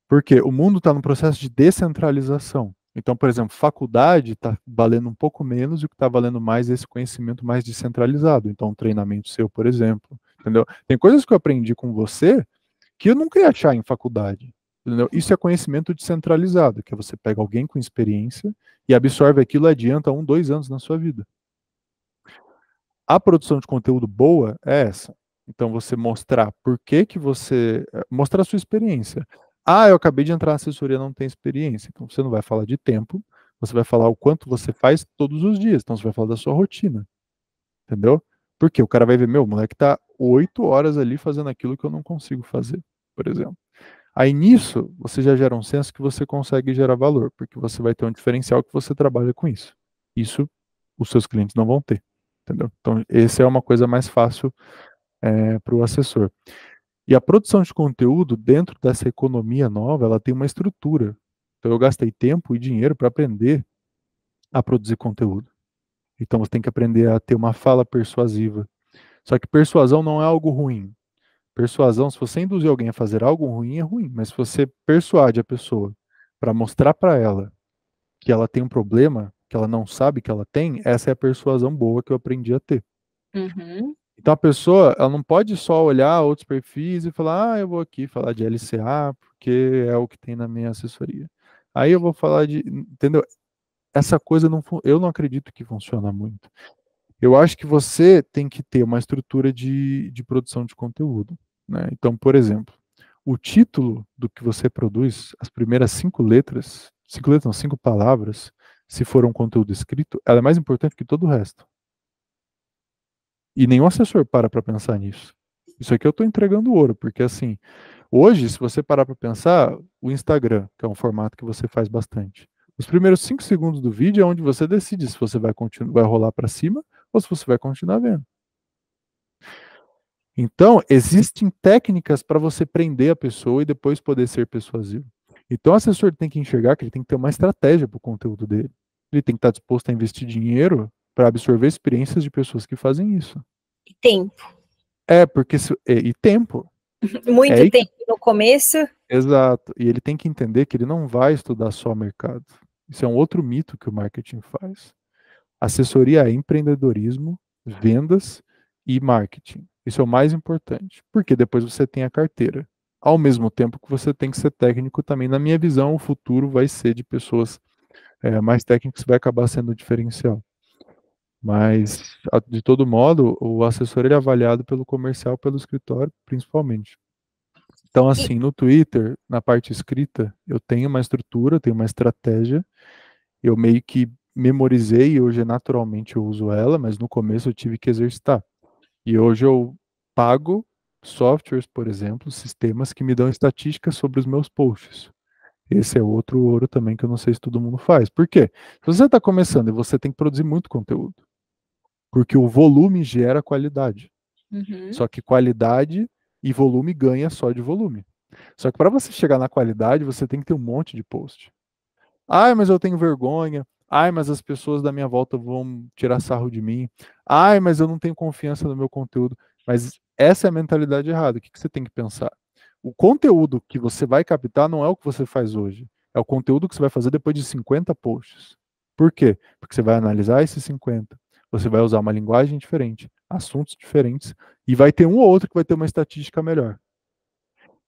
Porque o mundo está no processo de descentralização. Então, por exemplo, faculdade está valendo um pouco menos e o que está valendo mais é esse conhecimento mais descentralizado. Então, um treinamento seu, por exemplo. Entendeu? Tem coisas que eu aprendi com você que eu nunca ia achar em faculdade. Entendeu? Isso é conhecimento descentralizado, que é você pega alguém com experiência e absorve aquilo e adianta 1, 2 anos na sua vida. A produção de conteúdo boa é essa. Então, você mostrar por que você... Mostrar a sua experiência. Eu acabei de entrar na assessoria, não tem experiência. Então, você não vai falar de tempo, você vai falar o quanto você faz todos os dias. Então, você vai falar da sua rotina. Entendeu? Porque o cara vai ver, meu, o moleque tá 8 horas ali fazendo aquilo que eu não consigo fazer, por exemplo. Aí nisso, você já gera um senso que você consegue gerar valor, porque você vai ter um diferencial que você trabalha com isso. Isso os seus clientes não vão ter, entendeu? Então, essa é uma coisa mais fácil para o assessor. E a produção de conteúdo dentro dessa economia nova, ela tem uma estrutura. Então, eu gastei tempo e dinheiro para aprender a produzir conteúdo. Então, você tem que aprender a ter uma fala persuasiva. Só que persuasão não é algo ruim. Persuasão, se você induzir alguém a fazer algo ruim, é ruim. Mas se você persuade a pessoa para mostrar para ela que ela tem um problema, que ela não sabe que ela tem, essa é a persuasão boa que eu aprendi a ter. Então a pessoa, ela não pode só olhar outros perfis e falar, eu vou aqui falar de LCA, porque é o que tem na minha assessoria. Aí eu vou falar de, entendeu? Essa coisa eu não acredito que funciona muito. Eu acho que você tem que ter uma estrutura de produção de conteúdo, né? Então, por exemplo, o título do que você produz, as primeiras 5 palavras, se for um conteúdo escrito, ela é mais importante que todo o resto. E nenhum assessor para pensar nisso. Isso aqui eu estou entregando ouro, porque assim, hoje, se você parar para pensar, o Instagram, que é um formato que você faz bastante, os primeiros 5 segundos do vídeo é onde você decide se você vai rolar para cima ou se você vai continuar vendo. Então, existem técnicas para você prender a pessoa e depois poder ser persuasivo. Então, o assessor tem que enxergar que ele tem que ter uma estratégia para o conteúdo dele. Ele tem que estar disposto a investir dinheiro para absorver experiências de pessoas que fazem isso. E tempo. Porque e tempo. Muito tempo no começo. Exato. E ele tem que entender que ele não vai estudar só mercado. Isso é um outro mito que o marketing faz. Assessoria é empreendedorismo, vendas e marketing. Isso é o mais importante, porque depois você tem a carteira. Ao mesmo tempo que você tem que ser técnico também. Na minha visão, o futuro vai ser de pessoas mais técnicas, vai acabar sendo o diferencial. Mas, de todo modo, o assessor ele é avaliado pelo comercial, pelo escritório, principalmente. Então, assim, no Twitter, na parte escrita, eu tenho uma estrutura, tenho uma estratégia, eu meio que memorizei e hoje naturalmente eu uso ela, mas no começo eu tive que exercitar. E hoje eu pago softwares, por exemplo, sistemas que me dão estatísticas sobre os meus posts. Esse é outro ouro também que eu não sei se todo mundo faz. Por quê? Se você está começando e você tem que produzir muito conteúdo, porque o volume gera qualidade. Só que qualidade e volume ganha só de volume. Só que para você chegar na qualidade, você tem que ter um monte de post. Mas eu tenho vergonha. Mas as pessoas da minha volta vão tirar sarro de mim. Mas eu não tenho confiança no meu conteúdo. Mas essa é a mentalidade errada. O que você tem que pensar? O conteúdo que você vai captar não é o que você faz hoje. É o conteúdo que você vai fazer depois de 50 posts. Por quê? Porque você vai analisar esses 50. Você vai usar uma linguagem diferente, assuntos diferentes, e vai ter um ou outro que vai ter uma estatística melhor.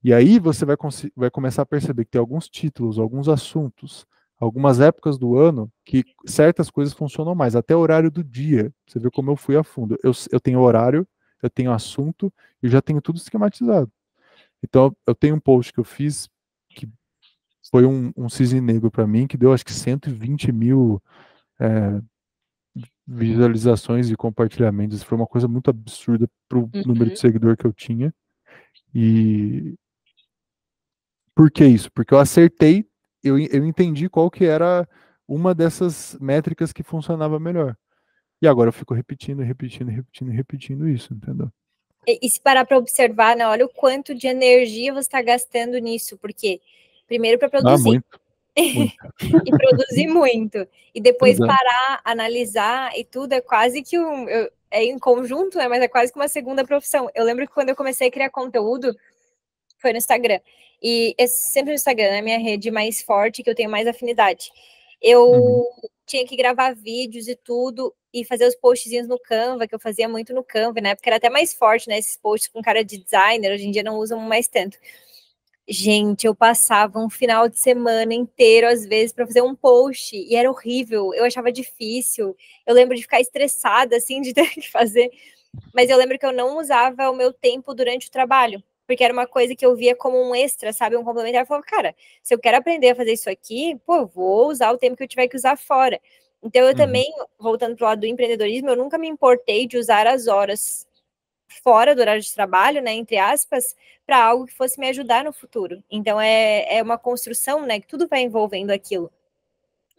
E aí você vai começar a perceber que tem alguns títulos, alguns assuntos, algumas épocas do ano que certas coisas funcionam mais, até o horário do dia. Você vê como eu fui a fundo. Eu tenho horário, eu tenho assunto, eu já tenho tudo esquematizado. Então, eu tenho um post que eu fiz que foi um cisne negro para mim, que deu acho que 120 mil visualizações e compartilhamentos. Foi uma coisa muito absurda pro número de Uhum. seguidor que eu tinha. E por que isso? Porque eu acertei, eu entendi qual que era uma dessas métricas que funcionava melhor. E agora eu fico repetindo, repetindo, repetindo, repetindo isso, entendeu? E se parar para observar, né, olha o quanto de energia você está gastando nisso, porque primeiro para Ah, produzir, muito, muito. e produzir muito, e depois Exato. parar, analisar e tudo, é quase que é em conjunto, né, mas é quase que uma segunda profissão. Eu lembro que quando eu comecei a criar conteúdo, foi no Instagram, e é sempre no Instagram, né, minha rede mais forte, que eu tenho mais afinidade. Uhum. Eu tinha que gravar vídeos e tudo, e fazer os postzinhos no Canva, que eu fazia muito no Canva, né, porque era até mais forte, né, esses posts com cara de designer, hoje em dia não usam mais tanto. Gente, eu passava um final de semana inteiro, às vezes, para fazer um post, e era horrível, eu achava difícil, eu lembro de ficar estressada, assim, de ter que fazer, mas eu lembro que eu não usava o meu tempo durante o trabalho, porque era uma coisa que eu via como um extra, sabe, um complementar. Eu falava, cara, se eu quero aprender a fazer isso aqui, pô, eu vou usar o tempo que eu tiver que usar fora. Então, eu Uhum. também, voltando para o lado do empreendedorismo, eu nunca me importei de usar as horas fora do horário de trabalho, né, entre aspas, para algo que fosse me ajudar no futuro. Então, é uma construção, né, que tudo vai envolvendo aquilo.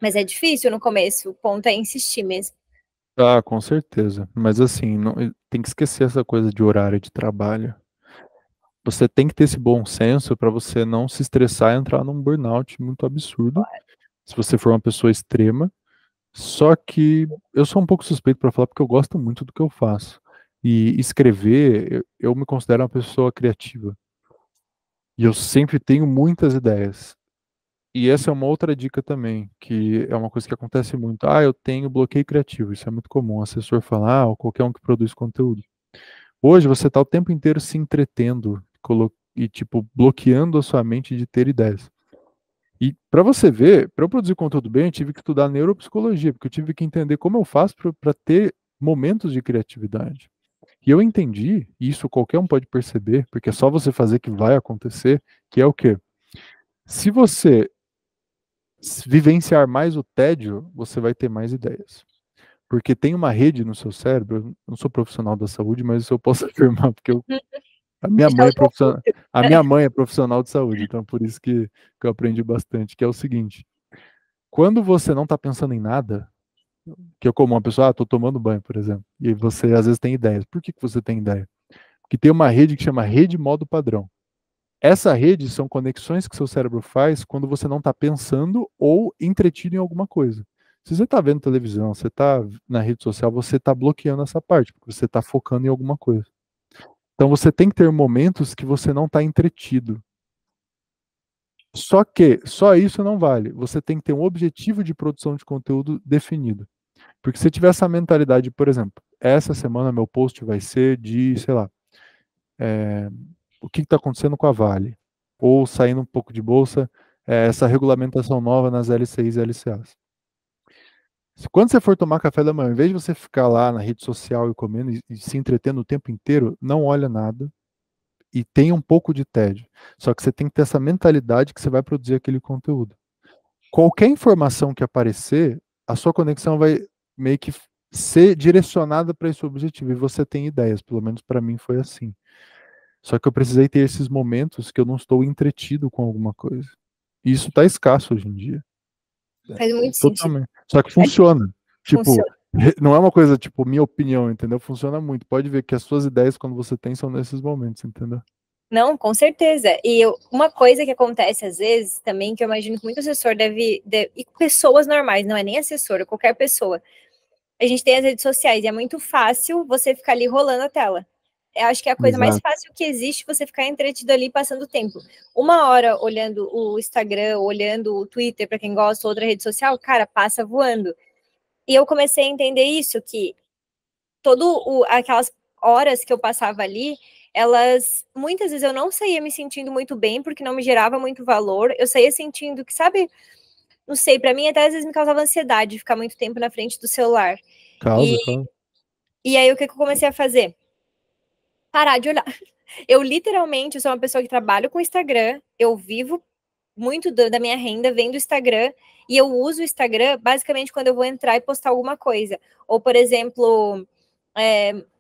Mas é difícil no começo, o ponto é insistir mesmo. Ah, com certeza. Mas assim, tem que esquecer essa coisa de horário de trabalho. Você tem que ter esse bom senso para você não se estressar e entrar num burnout muito absurdo, se você for uma pessoa extrema. Só que eu sou um pouco suspeito para falar porque eu gosto muito do que eu faço. E escrever, eu me considero uma pessoa criativa. E eu sempre tenho muitas ideias. E essa é uma outra dica também, que é uma coisa que acontece muito. Ah, eu tenho bloqueio criativo. Isso é muito comum. O assessor falar, ou qualquer um que produz conteúdo. Hoje você está o tempo inteiro se entretendo e, tipo, bloqueando a sua mente de ter ideias. E para você ver, para eu produzir conteúdo bem, eu tive que estudar neuropsicologia, porque eu tive que entender como eu faço para ter momentos de criatividade. E eu entendi, e isso qualquer um pode perceber, porque é só você fazer que vai acontecer, que é o quê? Se você vivenciar mais o tédio, você vai ter mais ideias. Porque tem uma rede no seu cérebro, eu não sou profissional da saúde, mas isso eu posso afirmar, porque a minha Deixar mãe o é profissional, convite. a minha mãe é profissional de saúde, então por isso que eu aprendi bastante, que é o seguinte, quando você não está pensando em nada, que é como uma pessoa, tô tomando banho, por exemplo, e você às vezes tem ideias. Por que você tem ideia? Porque tem uma rede que chama rede modo padrão. Essa rede são conexões que seu cérebro faz quando você não está pensando ou entretido em alguma coisa. Se você está vendo televisão, você está na rede social, você está bloqueando essa parte, porque você está focando em alguma coisa. Então você tem que ter momentos que você não está entretido. Só que só isso não vale. Você tem que ter um objetivo de produção de conteúdo definido. Porque se tiver essa mentalidade, por exemplo, essa semana meu post vai ser de, sei lá, o que está acontecendo com a Vale? Ou saindo um pouco de bolsa, essa regulamentação nova nas LCIs e LCAs. Quando você for tomar café da manhã, em vez de você ficar lá na rede social e comendo e se entretendo o tempo inteiro, não olha nada e tenha um pouco de tédio. Só que você tem que ter essa mentalidade que você vai produzir aquele conteúdo. Qualquer informação que aparecer, a sua conexão vai meio que ser direcionada para esse objetivo e você tem ideias, pelo menos para mim foi assim. Só que eu precisei ter esses momentos que eu não estou entretido com alguma coisa. E isso está escasso hoje em dia. Faz muito sentido. Totalmente. Só que É, funciona. Tipo, funciona. não é uma coisa tipo minha opinião, entendeu? Funciona muito. Pode ver que as suas ideias, quando você tem, são nesses momentos, entendeu? Não, com certeza. Uma coisa que acontece às vezes também, que eu imagino que muito assessor e pessoas normais, não é nem assessor, é qualquer pessoa. A gente tem as redes sociais e é muito fácil você ficar ali rolando a tela. Eu acho que é a coisa mais Exato. fácil que existe você ficar entretido ali passando tempo. Uma hora olhando o Instagram, olhando o Twitter, para quem gosta, outra rede social, cara, passa voando. E eu comecei a entender isso, que aquelas horas que eu passava ali, elas muitas vezes eu não saía me sentindo muito bem porque não me gerava muito valor. Eu saía sentindo que, sabe, não sei, para mim até às vezes me causava ansiedade ficar muito tempo na frente do celular. E, Causa, causa. e aí o que eu comecei a fazer? Parar de olhar. Eu literalmente sou uma pessoa que trabalho com Instagram, eu vivo muito da minha renda vem do Instagram, e eu uso o Instagram basicamente quando eu vou entrar e postar alguma coisa. Ou, por exemplo,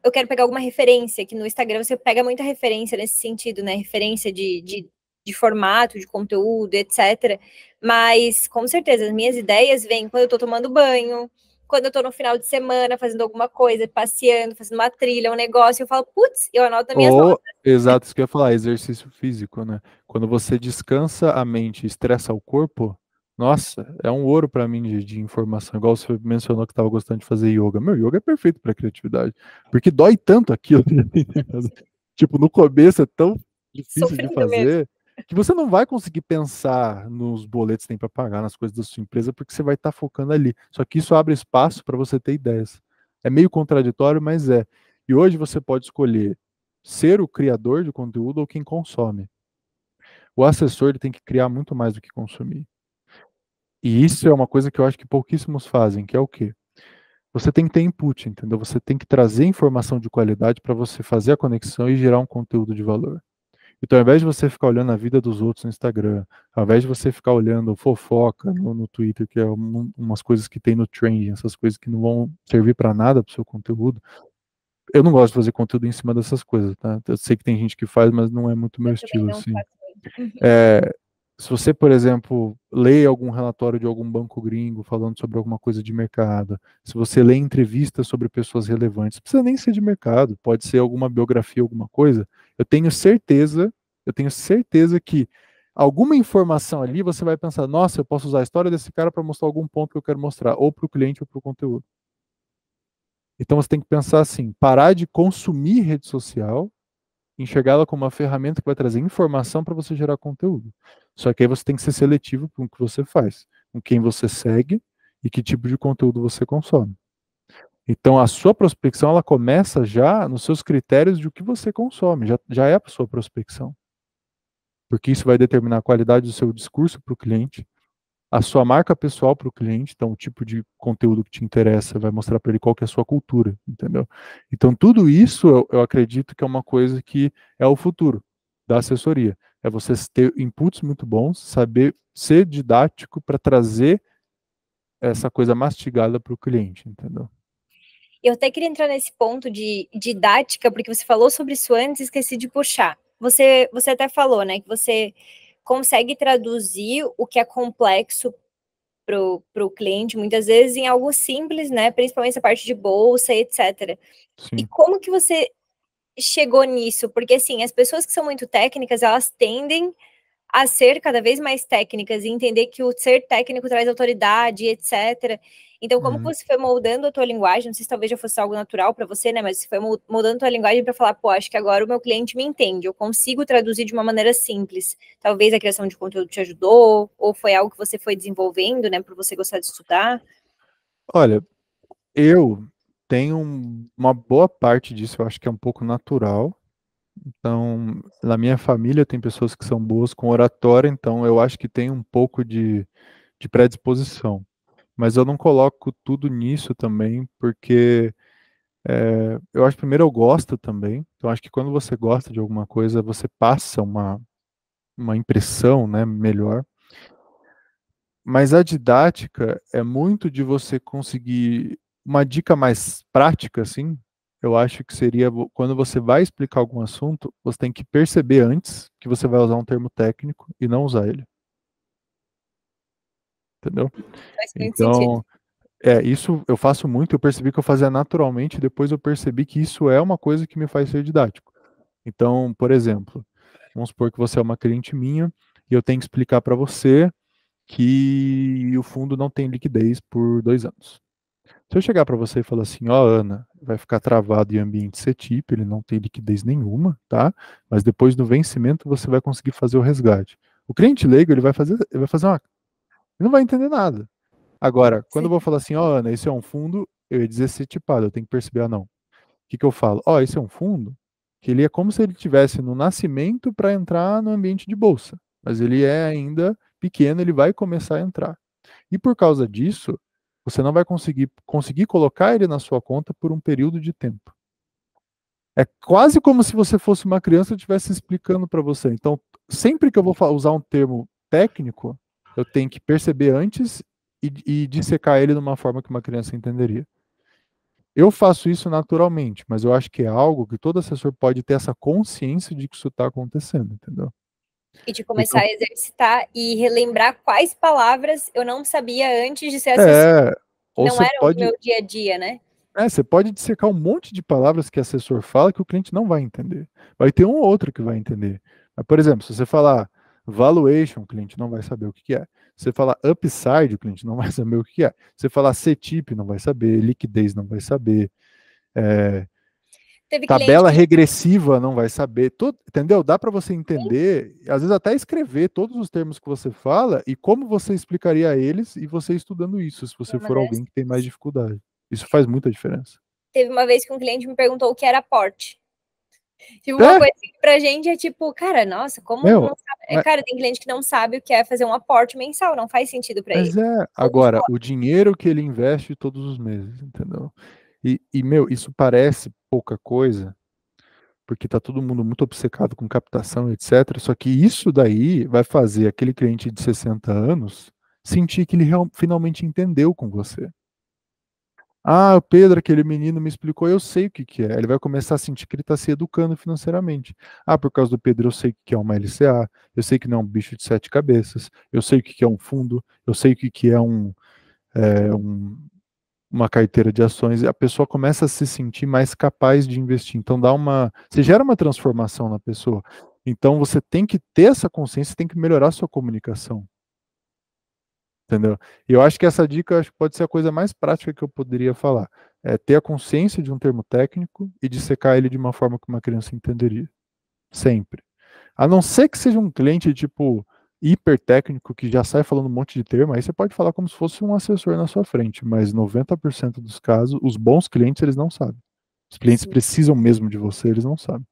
eu quero pegar alguma referência, que no Instagram você pega muita referência nesse sentido, né? Referência de formato, de conteúdo, etc. Mas, com certeza, as minhas ideias vêm quando eu tô tomando banho, quando eu tô no final de semana fazendo alguma coisa, passeando, fazendo uma trilha, um negócio, eu falo, putz, eu anoto nas minhas notas. Exato, isso que eu ia falar, exercício físico, né? Quando você descansa a mente e estressa o corpo, nossa, é um ouro para mim de informação. Igual você mencionou que estava gostando de fazer yoga. Meu, yoga é perfeito para criatividade, porque dói tanto aquilo. Tipo, no começo é tão difícil de Sofrido mesmo. fazer que você não vai conseguir pensar nos boletos que tem para pagar, nas coisas da sua empresa, porque você vai estar focando ali. Só que isso abre espaço para você ter ideias. É meio contraditório, mas é. E hoje você pode escolher ser o criador de conteúdo ou quem consome. O assessor ele tem que criar muito mais do que consumir. E isso é uma coisa que eu acho que pouquíssimos fazem, que é o quê? Você tem que ter input, entendeu? Você tem que trazer informação de qualidade para você fazer a conexão e gerar um conteúdo de valor. Então, ao invés de você ficar olhando a vida dos outros no Instagram, ao invés de você ficar olhando fofoca no Twitter, que é umas coisas que tem no trending, essas coisas que não vão servir para nada para o seu conteúdo, eu não gosto de fazer conteúdo em cima dessas coisas, tá? Eu sei que tem gente que faz, mas não é muito meu Eu também estilo, não assim. faço muito. Se você, por exemplo, lê algum relatório de algum banco gringo falando sobre alguma coisa de mercado, se você lê entrevistas sobre pessoas relevantes, não precisa nem ser de mercado, pode ser alguma biografia, alguma coisa, eu tenho certeza que alguma informação ali você vai pensar, nossa, eu posso usar a história desse cara para mostrar algum ponto que eu quero mostrar, ou para o cliente ou para o conteúdo. Então você tem que pensar assim, parar de consumir rede social, enxergá-la como uma ferramenta que vai trazer informação para você gerar conteúdo. Só que aí você tem que ser seletivo com o que você faz, com quem você segue e que tipo de conteúdo você consome. Então a sua prospecção ela começa já nos seus critérios de o que você consome, já é a sua prospecção. Porque isso vai determinar a qualidade do seu discurso para o cliente, a sua marca pessoal para o cliente, então o tipo de conteúdo que te interessa vai mostrar para ele qual que é a sua cultura, entendeu? Então tudo isso eu acredito que é uma coisa que é o futuro da assessoria. É você ter inputs muito bons, saber ser didático para trazer essa coisa mastigada para o cliente, entendeu? Eu até queria entrar nesse ponto de didática, porque você falou sobre isso antes e esqueci de puxar. Você até falou, né, que você consegue traduzir o que é complexo para o cliente, muitas vezes, em algo simples, né? Principalmente essa parte de bolsa, etc. E Sim. como que você chegou nisso? Porque, assim, as pessoas que são muito técnicas, elas tendem a ser cada vez mais técnicas e entender que o ser técnico traz autoridade, etc. Então, como que Uhum. você foi moldando a tua linguagem? Não sei se talvez já fosse algo natural para você, né? Mas você foi moldando a tua linguagem para falar, pô, acho que agora o meu cliente me entende, eu consigo traduzir de uma maneira simples. Talvez a criação de conteúdo te ajudou, ou foi algo que você foi desenvolvendo, né, por você gostar de estudar? Olha, eu tenho uma boa parte disso, eu acho que é um pouco natural. Então, na minha família tem pessoas que são boas com oratória, então eu acho que tem um pouco de predisposição. Mas eu não coloco tudo nisso também, porque eu acho que primeiro eu gosto também. Então, acho que quando você gosta de alguma coisa, você passa uma impressão, né, melhor. Mas a didática é muito de você conseguir uma dica mais prática, assim. Eu acho que seria quando você vai explicar algum assunto, você tem que perceber antes que você vai usar um termo técnico e não usar ele. Entendeu? Faz muito sentido. Então, isso eu faço muito, eu percebi que eu fazia naturalmente, depois eu percebi que isso é uma coisa que me faz ser didático. Então, por exemplo, vamos supor que você é uma cliente minha e eu tenho que explicar para você que o fundo não tem liquidez por 2 anos. Se eu chegar para você e falar assim, ó, Ana, vai ficar travado em ambiente CETIP, ele não tem liquidez nenhuma, tá? Mas depois do vencimento você vai conseguir fazer o resgate. O cliente leigo, ele vai fazer ele não vai entender nada. Agora, quando eu Sim. vou falar assim, ó, Ana, esse é um fundo, eu ia dizer CETIPado, eu tenho que perceber, não. O que eu falo? Ó, esse é um fundo que ele é como se ele tivesse no nascimento para entrar no ambiente de bolsa, mas ele é ainda pequeno, ele vai começar a entrar. E por causa disso, você não vai conseguir colocar ele na sua conta por um período de tempo. É quase como se você fosse uma criança e estivesse explicando para você. Então, sempre que eu vou usar um termo técnico, eu tenho que perceber antes e dissecar ele de uma forma que uma criança entenderia. Eu faço isso naturalmente, mas eu acho que é algo que todo assessor pode ter essa consciência de que isso está acontecendo, entendeu? E de começar a exercitar e relembrar quais palavras eu não sabia antes de ser assessor, que ou não você eram do meu dia a dia, né? você pode dissecar um monte de palavras que o assessor fala que o cliente não vai entender. Vai ter um ou outro que vai entender. Mas, por exemplo, se você falar valuation, o cliente não vai saber o que que é. Se você falar upside, o cliente não vai saber o que que é. Se você falar CTIP, não vai saber. Liquidez, não vai saber. Teve Tabela cliente regressiva, não vai saber. Tudo, entendeu? Dá para você entender, às vezes até escrever todos os termos que você fala e como você explicaria a eles e você estudando isso, se você for alguém que tem mais dificuldade. Isso faz muita diferença. Teve uma vez que um cliente me perguntou o que era aporte. Tipo, uma coisa que pra gente é tipo, cara, nossa, como não sabe? Cara, tem cliente que não sabe o que é fazer um aporte mensal, não faz sentido pra ele. Agora, o dinheiro que ele investe todos os meses, entendeu? Meu, isso parece pouca coisa, porque tá todo mundo muito obcecado com captação, etc. Só que isso daí vai fazer aquele cliente de 60 anos sentir que ele finalmente entendeu com você. Ah, o Pedro, aquele menino me explicou, eu sei o que que é. Ele vai começar a sentir que ele está se educando financeiramente. Ah, por causa do Pedro, eu sei o que é uma LCA, eu sei que não é um bicho de 7 cabeças, eu sei o que que é um fundo, eu sei o que que é uma carteira de ações. E a pessoa começa a se sentir mais capaz de investir. Então você gera uma transformação na pessoa. Então você tem que ter essa consciência, tem que melhorar a sua comunicação. Entendeu? E eu acho que essa dica acho que pode ser a coisa mais prática que eu poderia falar. É ter a consciência de um termo técnico e dissecar ele de uma forma que uma criança entenderia. Sempre. A não ser que seja um cliente, tipo, hiper técnico, que já sai falando um monte de termo, aí você pode falar como se fosse um assessor na sua frente, mas 90% dos casos, os bons clientes, eles não sabem. Os clientes precisam mesmo de você, eles não sabem.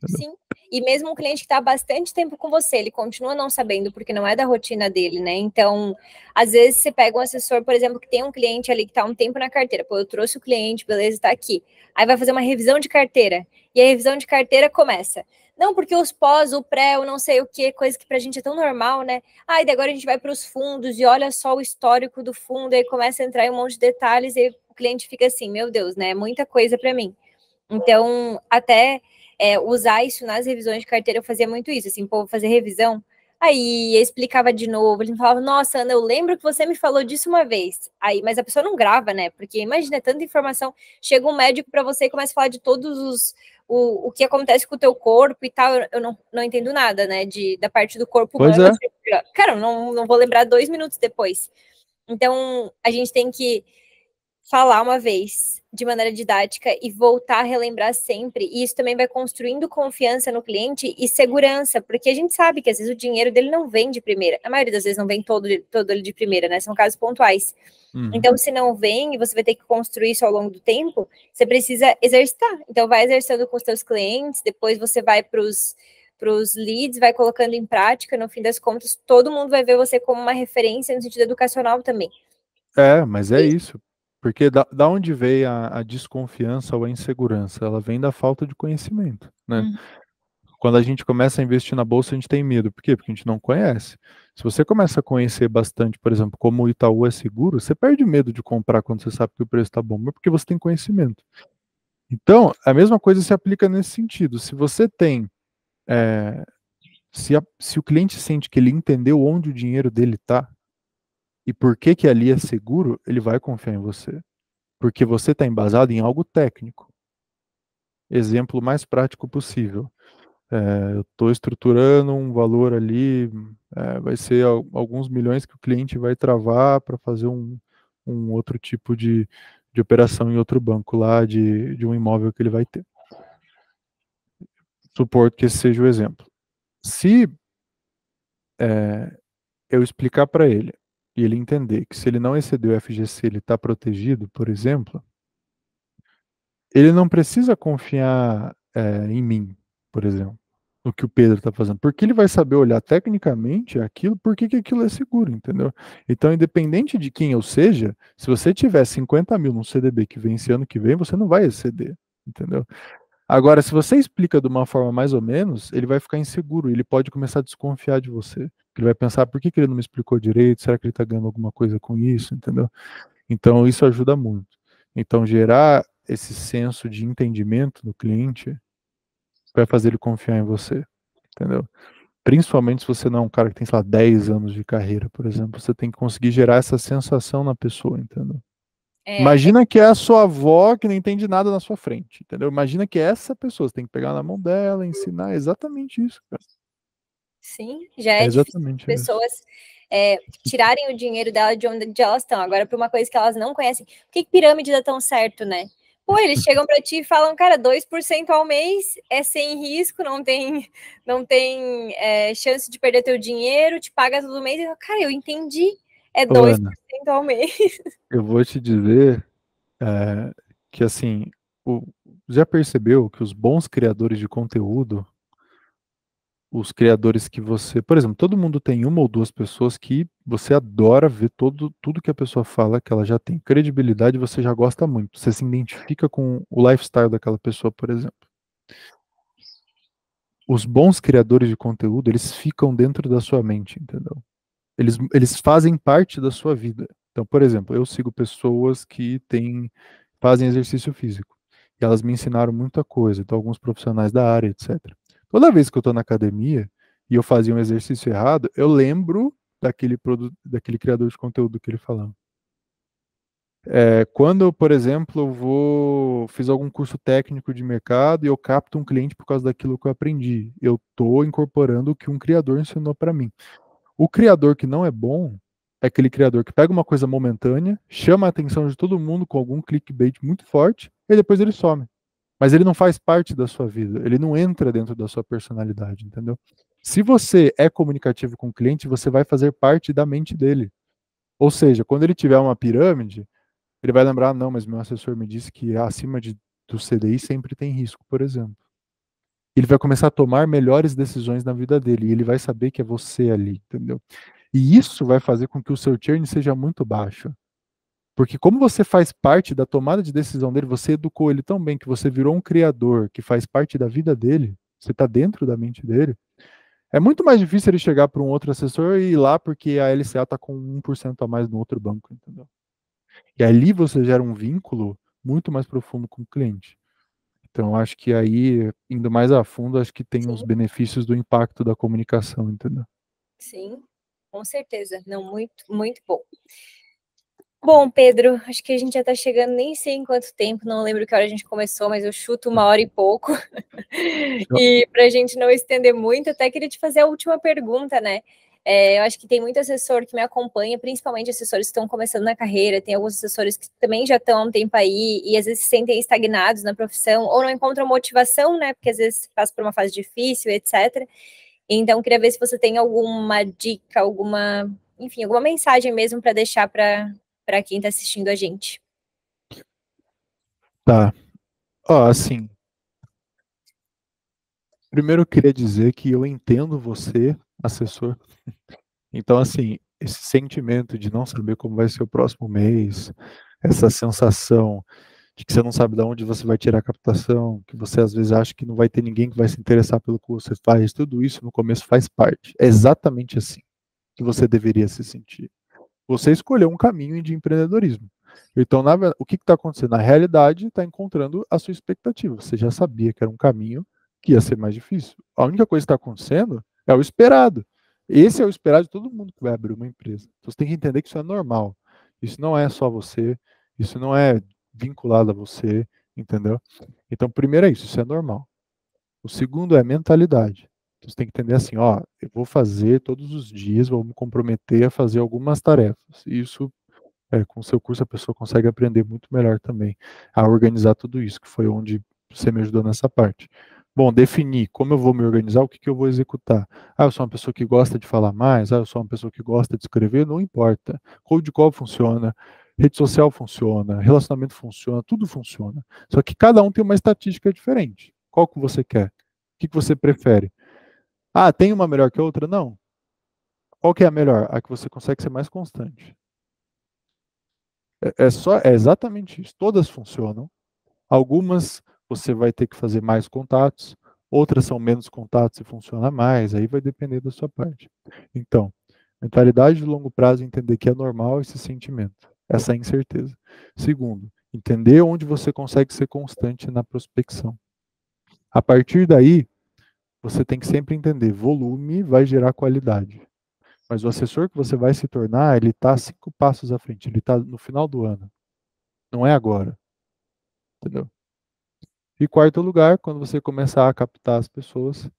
Entendeu? Sim. E mesmo um cliente que está há bastante tempo com você, ele continua não sabendo, porque não é da rotina dele, né? Então, às vezes você pega um assessor, por exemplo, que tem um cliente ali que está um tempo na carteira. Pô, eu trouxe o cliente, beleza, está aqui. Aí vai fazer uma revisão de carteira. E a revisão de carteira começa. Não, porque os pós, o pré, o não sei o que, coisa que pra gente é tão normal, né? Ah, e daí agora a gente vai para os fundos e olha só o histórico do fundo, aí começa a entrar em um monte de detalhes e o cliente fica assim, meu Deus, né? É muita coisa para mim. Então, até usar isso nas revisões de carteira, eu fazia muito isso, assim, pô, vou fazer revisão. Aí eu explicava de novo, ele me falava, nossa, Ana, eu lembro que você me falou disso uma vez. Aí, mas a pessoa não grava, né? Porque imagina, é tanta informação, chega um médico para você e começa a falar de todos o que acontece com o teu corpo e tal, eu não entendo nada, né? Da parte do corpo humano. Pois é. Cara, eu não vou lembrar 2 minutos depois. Então, a gente tem que falar uma vez de maneira didática e voltar a relembrar sempre. E isso também vai construindo confiança no cliente e segurança, porque a gente sabe que às vezes o dinheiro dele não vem de primeira. A maioria das vezes não vem todo ele de primeira, né? São casos pontuais. Então, se não vem e você vai ter que construir isso ao longo do tempo, você precisa exercitar. Então, vai exercitando com os seus clientes, depois você vai para os leads, vai colocando em prática, no fim das contas, todo mundo vai ver você como uma referência no sentido educacional também. Mas é isso. Porque da onde veio a desconfiança ou a insegurança? Ela vem da falta de conhecimento, né? Quando a gente começa a investir na bolsa, a gente tem medo. Por quê? Porque a gente não conhece. Se você começa a conhecer bastante, por exemplo, como o Itaú é seguro, você perde medo de comprar quando você sabe que o preço está bom, mas porque você tem conhecimento. Então, a mesma coisa se aplica nesse sentido. Se você tem. Se o cliente sente que ele entendeu onde o dinheiro dele está e por que que ali é seguro, ele vai confiar em você. Porque você está embasado em algo técnico. Exemplo mais prático possível. Eu estou estruturando um valor ali, vai ser alguns milhões que o cliente vai travar para fazer um outro tipo de operação em outro banco lá, de um imóvel que ele vai ter. Suporto que esse seja o exemplo. Se eu explicar para ele e ele entender que se ele não exceder o FGC, ele está protegido, por exemplo, ele não precisa confiar em mim, por exemplo, no que o Pedro está fazendo, porque ele vai saber olhar tecnicamente aquilo, por que aquilo é seguro, entendeu? Então, independente de quem eu seja, se você tiver 50 mil num CDB que vence ano que vem, você não vai exceder, entendeu? Agora, se você explica de uma forma mais ou menos, ele vai ficar inseguro, ele pode começar a desconfiar de você. Ele vai pensar, por que ele não me explicou direito? Será que ele está ganhando alguma coisa com isso? Entendeu? Então, isso ajuda muito. Então, gerar esse senso de entendimento do cliente vai fazer ele confiar em você, entendeu? Principalmente se você não é um cara que tem, sei lá, 10 anos de carreira, por exemplo, você tem que conseguir gerar essa sensação na pessoa, entendeu? Imagina que é a sua avó que não entende nada na sua frente, entendeu? Imagina que é essa pessoa, você tem que pegar na mão dela, ensinar exatamente isso, cara. Sim, já É é difícil exatamente isso. pessoas tirarem o dinheiro dela de onde elas estão. Agora, para uma coisa que elas não conhecem, por que pirâmide dá tão certo, né? Pô, eles chegam para ti e falam, cara, 2% ao mês é sem risco, não tem chance de perder teu dinheiro, te paga todo mês. Eu, cara, eu entendi, é Ô, 2% Ana, ao mês. eu vou te dizer que, assim, o- já percebeu que os bons criadores de conteúdo, os criadores que você, por exemplo, todo mundo tem uma ou duas pessoas que você adora ver tudo que a pessoa fala, que ela já tem credibilidade, você já gosta muito. Você se identifica com o lifestyle daquela pessoa, por exemplo. Os bons criadores de conteúdo, eles ficam dentro da sua mente, entendeu? Eles fazem parte da sua vida. Então, por exemplo, eu sigo pessoas que fazem exercício físico. E elas me ensinaram muita coisa. Então, alguns profissionais da área, etc. Toda vez que eu estou na academia e eu fazia um exercício errado, eu lembro daquele criador de conteúdo que ele falava. Quando, por exemplo, fiz algum curso técnico de mercado e eu capto um cliente por causa daquilo que eu aprendi, eu estou incorporando o que um criador ensinou para mim. O criador que não é bom é aquele criador que pega uma coisa momentânea, chama a atenção de todo mundo com algum clickbait muito forte e depois ele some. Mas ele não faz parte da sua vida, ele não entra dentro da sua personalidade, entendeu? Se você é comunicativo com o cliente, você vai fazer parte da mente dele. Ou seja, quando ele tiver uma pirâmide, ele vai lembrar, não, mas meu assessor me disse que do CDI sempre tem risco, por exemplo. Ele vai começar a tomar melhores decisões na vida dele e ele vai saber que é você ali, entendeu? E isso vai fazer com que o seu churn seja muito baixo. Porque como você faz parte da tomada de decisão dele, você educou ele tão bem que você virou um criador que faz parte da vida dele, você está dentro da mente dele, é muito mais difícil ele chegar para um outro assessor e ir lá porque a LCA está com 1% a mais no outro banco, entendeu? E ali você gera um vínculo muito mais profundo com o cliente. Então, acho que aí, indo mais a fundo, acho que tem os Sim, benefícios do impacto da comunicação, entendeu? sim, com certeza. Não, muito, muito bom. Bom, Pedro, acho que a gente já está chegando, nem sei em quanto tempo, não lembro que hora a gente começou, mas eu chuto 1 hora e pouco. E para a gente não estender muito, até queria te fazer a última pergunta, né? Eu acho que tem muito assessor que me acompanha, principalmente assessores que estão começando na carreira, tem alguns assessores que também já estão há um tempo aí e às vezes se sentem estagnados na profissão ou não encontram motivação, né? Porque às vezes passa por uma fase difícil, etc. Então, queria ver se você tem alguma dica, enfim, alguma mensagem mesmo para deixar para quem está assistindo a gente. Tá. Ó, assim, primeiro eu queria dizer que eu entendo você, assessor. Então, assim, esse sentimento de não saber como vai ser o próximo mês, essa sensação de que você não sabe de onde você vai tirar a captação, que você às vezes acha que não vai ter ninguém que vai se interessar pelo que você faz, tudo isso no começo faz parte. É exatamente assim que você deveria se sentir. Você escolheu um caminho de empreendedorismo. Então, o que está acontecendo? Na realidade, está encontrando a sua expectativa. Você já sabia que era um caminho que ia ser mais difícil. A única coisa que está acontecendo é o esperado. Esse é o esperado de todo mundo que vai abrir uma empresa. Então, você tem que entender que isso é normal. Isso não é só você, isso não é vinculado a você, entendeu? Então, primeiro é isso é normal. O segundo é mentalidade. Você tem que entender assim, ó, eu vou fazer todos os dias, vou me comprometer a fazer algumas tarefas. Isso, com o seu curso, a pessoa consegue aprender muito melhor também a organizar tudo isso, que foi onde você me ajudou nessa parte. Bom, definir como eu vou me organizar, o que eu vou executar. Ah, eu sou uma pessoa que gosta de falar mais, eu sou uma pessoa que gosta de escrever, não importa. Cold call funciona, rede social funciona, relacionamento funciona, tudo funciona. Só que cada um tem uma estatística diferente. Qual que você quer? O que você prefere? Ah, tem uma melhor que a outra? Não. Qual que é a melhor? A que você consegue ser mais constante. É exatamente isso. Todas funcionam. Algumas você vai ter que fazer mais contatos, outras são menos contatos e funciona mais, aí vai depender da sua parte. Então, mentalidade de longo prazo, entender que é normal esse sentimento, essa incerteza. Segundo, entender onde você consegue ser constante na prospecção. A partir daí, você tem que sempre entender, volume vai gerar qualidade. Mas o assessor que você vai se tornar, ele está 5 passos à frente, ele está no final do ano. Não é agora. Entendeu? E quarto lugar, quando você começar a captar as pessoas,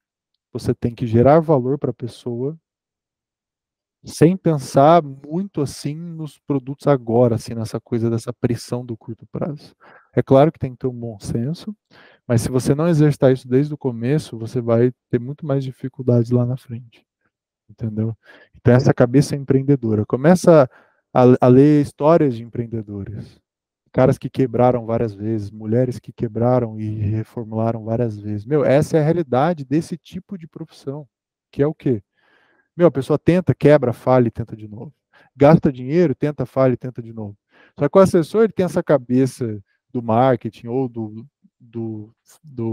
você tem que gerar valor para a pessoa sem pensar muito assim nos produtos agora, assim, nessa coisa dessa pressão do curto prazo. É claro que tem que ter um bom senso, mas se você não exercitar isso desde o começo, você vai ter muito mais dificuldades lá na frente. Entendeu? Então, essa cabeça empreendedora. Começa a ler histórias de empreendedores. Caras que quebraram várias vezes, mulheres que quebraram e reformularam várias vezes. Meu, essa é a realidade desse tipo de profissão, que é o quê? Meu, a pessoa tenta, quebra, falha e tenta de novo. Gasta dinheiro, tenta, falha e tenta de novo. Só que o assessor ele tem essa cabeça do marketing ou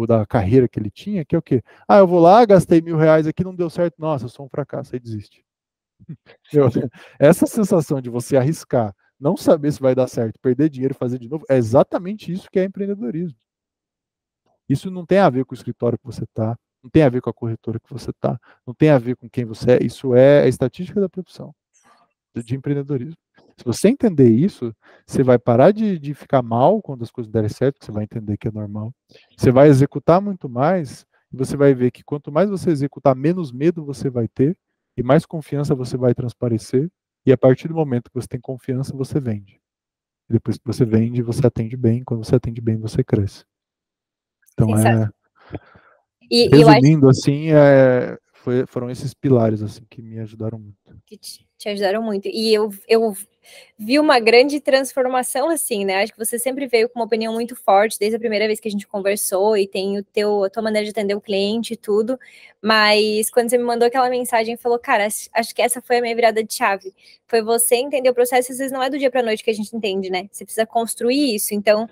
da carreira que ele tinha, que é o quê? Ah, eu vou lá, gastei R$ 1.000 aqui, não deu certo. Nossa, eu sou um fracasso, aí desiste. Meu, essa sensação de você arriscar, não saber se vai dar certo, perder dinheiro e fazer de novo, é exatamente isso que é empreendedorismo. Isso não tem a ver com o escritório que você está, não tem a ver com a corretora que você está, não tem a ver com quem você é, isso é a estatística da profissão de empreendedorismo. Se você entender isso, você vai parar de ficar mal quando as coisas derem certo, você vai entender que é normal. Você vai executar muito mais, e você vai ver que quanto mais você executar, menos medo você vai ter, e mais confiança você vai transparecer, e a partir do momento que você tem confiança, você vende. E depois que você vende, você atende bem, quando você atende bem, você cresce. Então, E eu acho resumindo, assim, foram esses pilares assim que me ajudaram muito. que te ajudaram muito. E eu vi uma grande transformação, assim, né? Acho que você sempre veio com uma opinião muito forte, desde a primeira vez que a gente conversou, e tem a tua maneira de atender o cliente e tudo. Mas quando você me mandou aquela mensagem, falou, cara, acho que essa foi a minha virada de chave. Foi você entender o processo, às vezes não é do dia para noite que a gente entende, né? Você precisa construir isso. Então,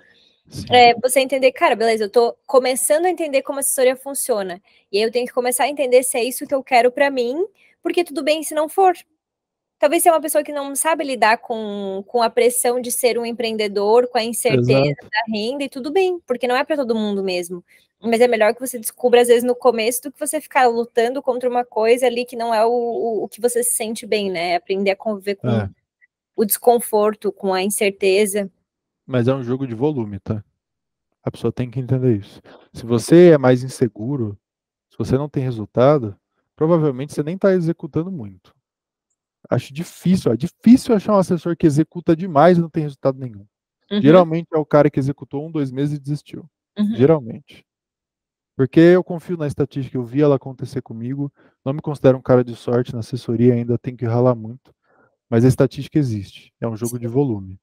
você entender, cara, beleza, eu tô começando a entender como a assessoria funciona. E aí eu tenho que começar a entender se é isso que eu quero para mim, porque tudo bem se não for. Talvez seja uma pessoa que não sabe lidar com a pressão de ser um empreendedor, com a incerteza Exato. da renda, e tudo bem, porque não é para todo mundo mesmo. Mas é melhor que você descubra, às vezes, no começo, do que você ficar lutando contra uma coisa ali que não é o que você se sente bem, né? Aprender a conviver com o desconforto, com a incerteza. Mas é um jogo de volume, tá? A pessoa tem que entender isso. Se você é mais inseguro, se você não tem resultado, provavelmente você nem está executando muito. Acho difícil, é difícil achar um assessor que executa demais e não tem resultado nenhum. Uhum. Geralmente é o cara que executou 1, 2 meses e desistiu. Uhum. Geralmente. Porque eu confio na estatística, eu vi ela acontecer comigo. Não me considero um cara de sorte na assessoria, ainda tem que ralar muito. Mas a estatística existe. É um jogo de volume.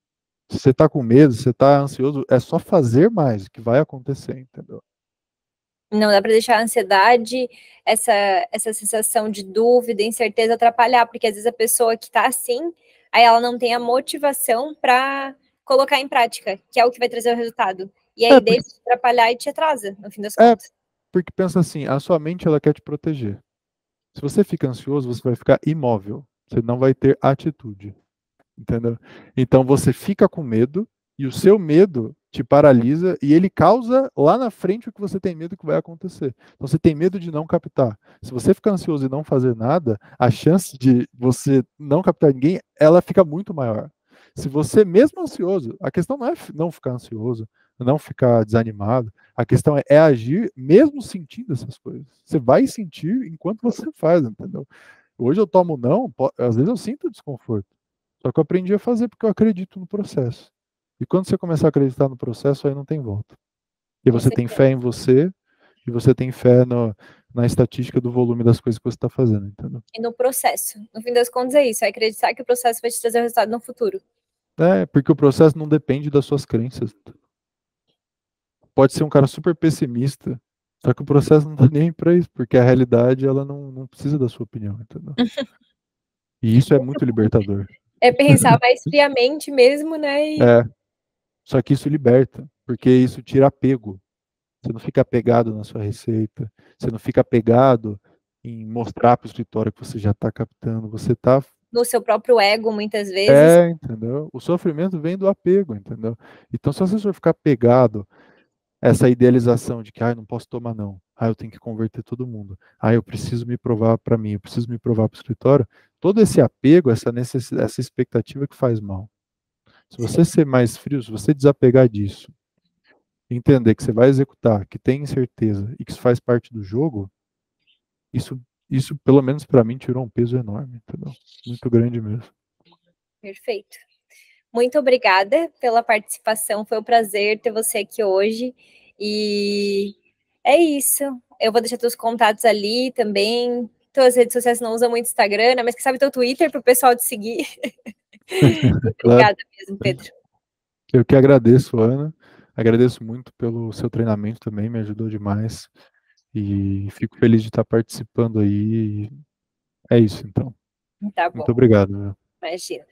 Se você está com medo, se você está ansioso, é só fazer mais que vai acontecer, entendeu? Não dá para deixar a ansiedade, essa sensação de dúvida, incerteza atrapalhar, porque às vezes a pessoa que está assim, aí ela não tem a motivação para colocar em prática, que é o que vai trazer o resultado. E aí deixa de atrapalhar e te atrasa, no fim das contas. Porque pensa assim, a sua mente ela quer te proteger. Se você fica ansioso, você vai ficar imóvel. Você não vai ter atitude. Entendeu? Então você fica com medo e o seu medo te paralisa e ele causa lá na frente o que você tem medo que vai acontecer. Então você tem medo de não captar. Se você ficar ansioso e não fazer nada, a chance de você não captar ninguém, ela fica muito maior. Se você mesmo ansioso, a questão não é não ficar ansioso, não ficar desanimado, a questão é agir mesmo sentindo essas coisas. Você vai sentir enquanto você faz, entendeu? Hoje eu tomo não, às vezes eu sinto desconforto. Só que eu aprendi a fazer porque eu acredito no processo. E quando você começar a acreditar no processo, aí não tem volta. E você tem fé em você, e você tem fé na estatística do volume das coisas que você está fazendo, entendeu? E no processo. No fim das contas é isso, é acreditar que o processo vai te trazer o resultado no futuro. Porque o processo não depende das suas crenças. Pode ser um cara super pessimista, só que o processo não tá nem para isso, porque a realidade ela não precisa da sua opinião, entendeu? E isso é muito libertador. É pensar mais friamente mesmo, né? Só que isso liberta, porque isso tira apego. Você não fica apegado na sua receita, você não fica apegado em mostrar para o escritório que você já está captando, você está... No seu próprio ego, muitas vezes. Entendeu? O sofrimento vem do apego, entendeu? Então, se você for ficar apegado a essa idealização de que, eu não posso tomar não, eu tenho que converter todo mundo, eu preciso me provar para mim, eu preciso me provar para o escritório, todo esse apego, essa necessidade, essa expectativa que faz mal. Se você ser mais frio, se você desapegar disso, entender que você vai executar, que tem certeza e que isso faz parte do jogo, isso pelo menos para mim tirou um peso enorme, entendeu? Muito grande mesmo. Perfeito. Muito obrigada pela participação, foi um prazer ter você aqui hoje. E é isso. Eu vou deixar teus contatos ali também. Tuas redes sociais não usam muito Instagram, né? Mas quem sabe teu Twitter para o pessoal te seguir. Claro. Obrigada mesmo, Pedro. Eu que agradeço, Ana. Agradeço muito pelo seu treinamento também, me ajudou demais. E fico feliz de estar participando aí. É isso, então. Tá bom, Muito obrigado. imagina.